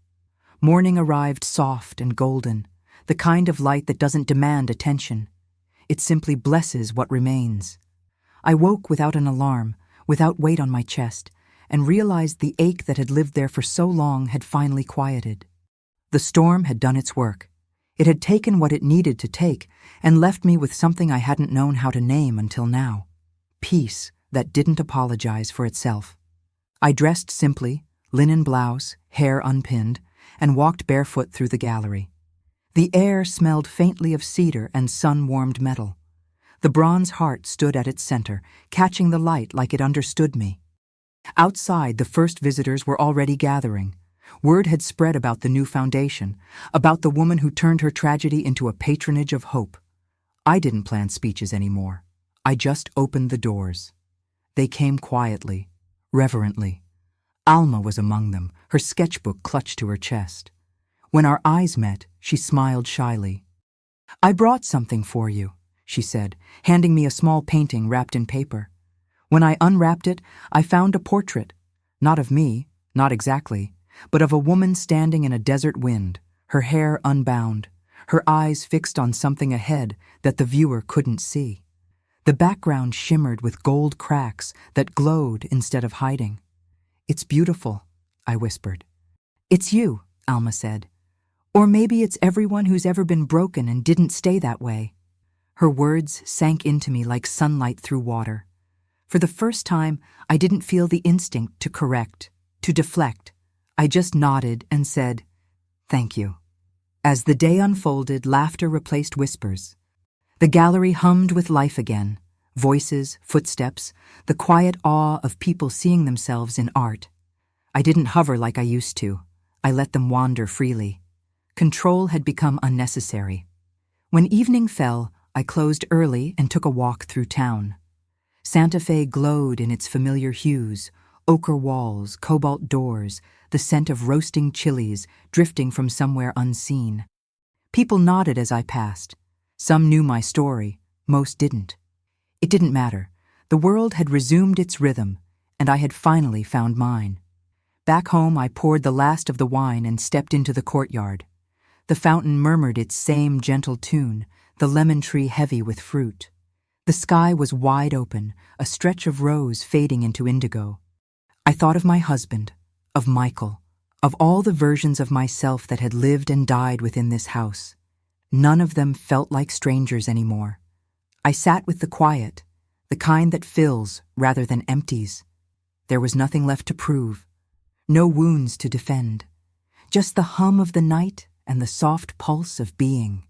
Morning arrived soft and golden, the kind of light that doesn't demand attention. It simply blesses what remains. I woke without an alarm, without weight on my chest, and realized the ache that had lived there for so long had finally quieted. The storm had done its work. It had taken what it needed to take and left me with something I hadn't known how to name until now. Peace that didn't apologize for itself. I dressed simply, linen blouse, hair unpinned, and walked barefoot through the gallery. The air smelled faintly of cedar and sun-warmed metal. The bronze heart stood at its center, catching the light like it understood me. Outside, the first visitors were already gathering. Word had spread about the new foundation, about the woman who turned her tragedy into a patronage of hope. I didn't plan speeches anymore. I just opened the doors. They came quietly, reverently. Alma was among them, her sketchbook clutched to her chest. When our eyes met, she smiled shyly. "I brought something for you," she said, handing me a small painting wrapped in paper. When I unwrapped it, I found a portrait, not of me, not exactly, but of a woman standing in a desert wind, her hair unbound, her eyes fixed on something ahead that the viewer couldn't see. The background shimmered with gold cracks that glowed instead of hiding. "It's beautiful," I whispered. "It's you," Alma said. "Or maybe it's everyone who's ever been broken and didn't stay that way." Her words sank into me like sunlight through water. For the first time, I didn't feel the instinct to correct, to deflect. I just nodded and said, "Thank you." As the day unfolded, laughter replaced whispers. The gallery hummed with life again, voices, footsteps, the quiet awe of people seeing themselves in art. I didn't hover like I used to. I let them wander freely. Control had become unnecessary. When evening fell, I closed early and took a walk through town. Santa Fe glowed in its familiar hues, ochre walls, cobalt doors, the scent of roasting chilies drifting from somewhere unseen. People nodded as I passed. Some knew my story, most didn't. It didn't matter. The world had resumed its rhythm, and I had finally found mine. Back home, I poured the last of the wine and stepped into the courtyard. The fountain murmured its same gentle tune, the lemon tree heavy with fruit. The sky was wide open, a stretch of rose fading into indigo. I thought of my husband, of Michael, of all the versions of myself that had lived and died within this house. None of them felt like strangers anymore. I sat with the quiet, the kind that fills rather than empties. There was nothing left to prove, no wounds to defend, just the hum of the night and the soft pulse of being.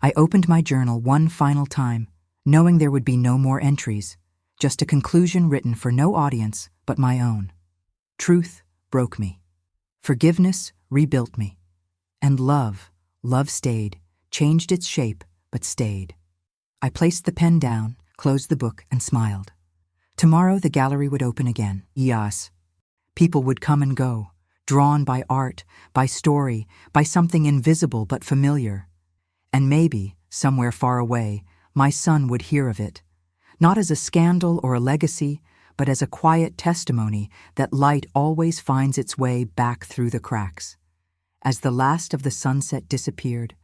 I opened my journal one final time, knowing there would be no more entries, just a conclusion written for no audience but my own. Truth broke me. Forgiveness rebuilt me. And love stayed, changed its shape, but stayed. I placed the pen down, closed the book, and smiled. Tomorrow the gallery would open again. Yes. People would come and go, drawn by art, by story, by something invisible but familiar. And maybe, somewhere far away, my son would hear of it, not as a scandal or a legacy, but as a quiet testimony that light always finds its way back through the cracks. As the last of the sunset disappeared,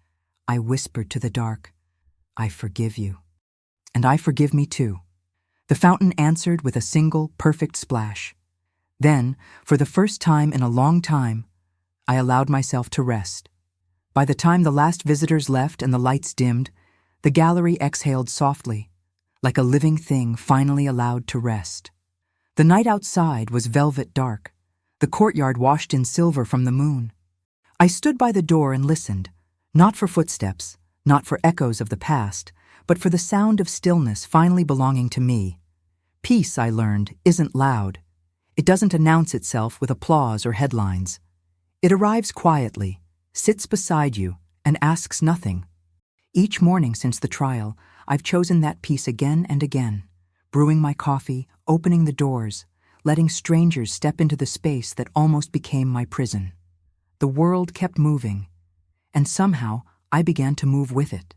I whispered to the dark, "I forgive you." And I forgive me too. The fountain answered with a single, perfect splash. Then, for the first time in a long time, I allowed myself to rest. By the time the last visitors left and the lights dimmed, the gallery exhaled softly, like a living thing finally allowed to rest. The night outside was velvet dark, the courtyard washed in silver from the moon. I stood by the door and listened, not for footsteps, not for echoes of the past, but for the sound of stillness finally belonging to me. Peace, I learned, isn't loud. It doesn't announce itself with applause or headlines. It arrives quietly, sits beside you, and asks nothing. Each morning since the trial, I've chosen that peace again and again, brewing my coffee, opening the doors, letting strangers step into the space that almost became my prison. The world kept moving, and somehow I began to move with it.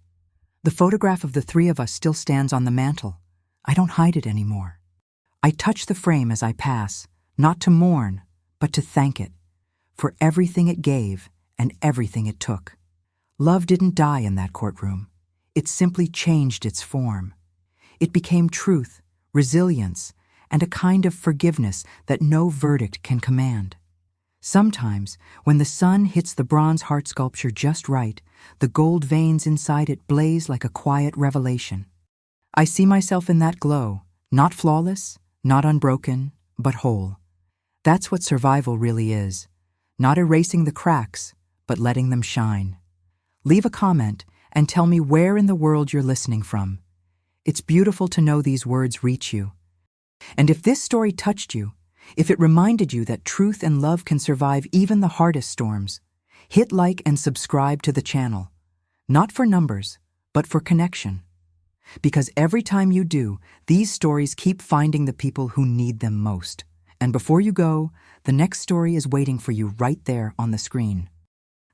The photograph of the three of us still stands on the mantel. I don't hide it anymore. I touch the frame as I pass, not to mourn, but to thank it, for everything it gave and everything it took. Love didn't die in that courtroom. It simply changed its form. It became truth, resilience, and a kind of forgiveness that no verdict can command. Sometimes, when the sun hits the bronze heart sculpture just right, the gold veins inside it blaze like a quiet revelation. I see myself in that glow, not flawless, not unbroken, but whole. That's what survival really is, not erasing the cracks, but letting them shine. Leave a comment and tell me where in the world you're listening from. It's beautiful to know these words reach you. And if this story touched you, if it reminded you that truth and love can survive even the hardest storms, hit like and subscribe to the channel. Not for numbers, but for connection. Because every time you do, these stories keep finding the people who need them most. And before you go, the next story is waiting for you right there on the screen.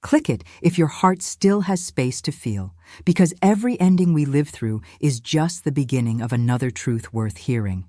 Click it if your heart still has space to feel, because every ending we live through is just the beginning of another truth worth hearing.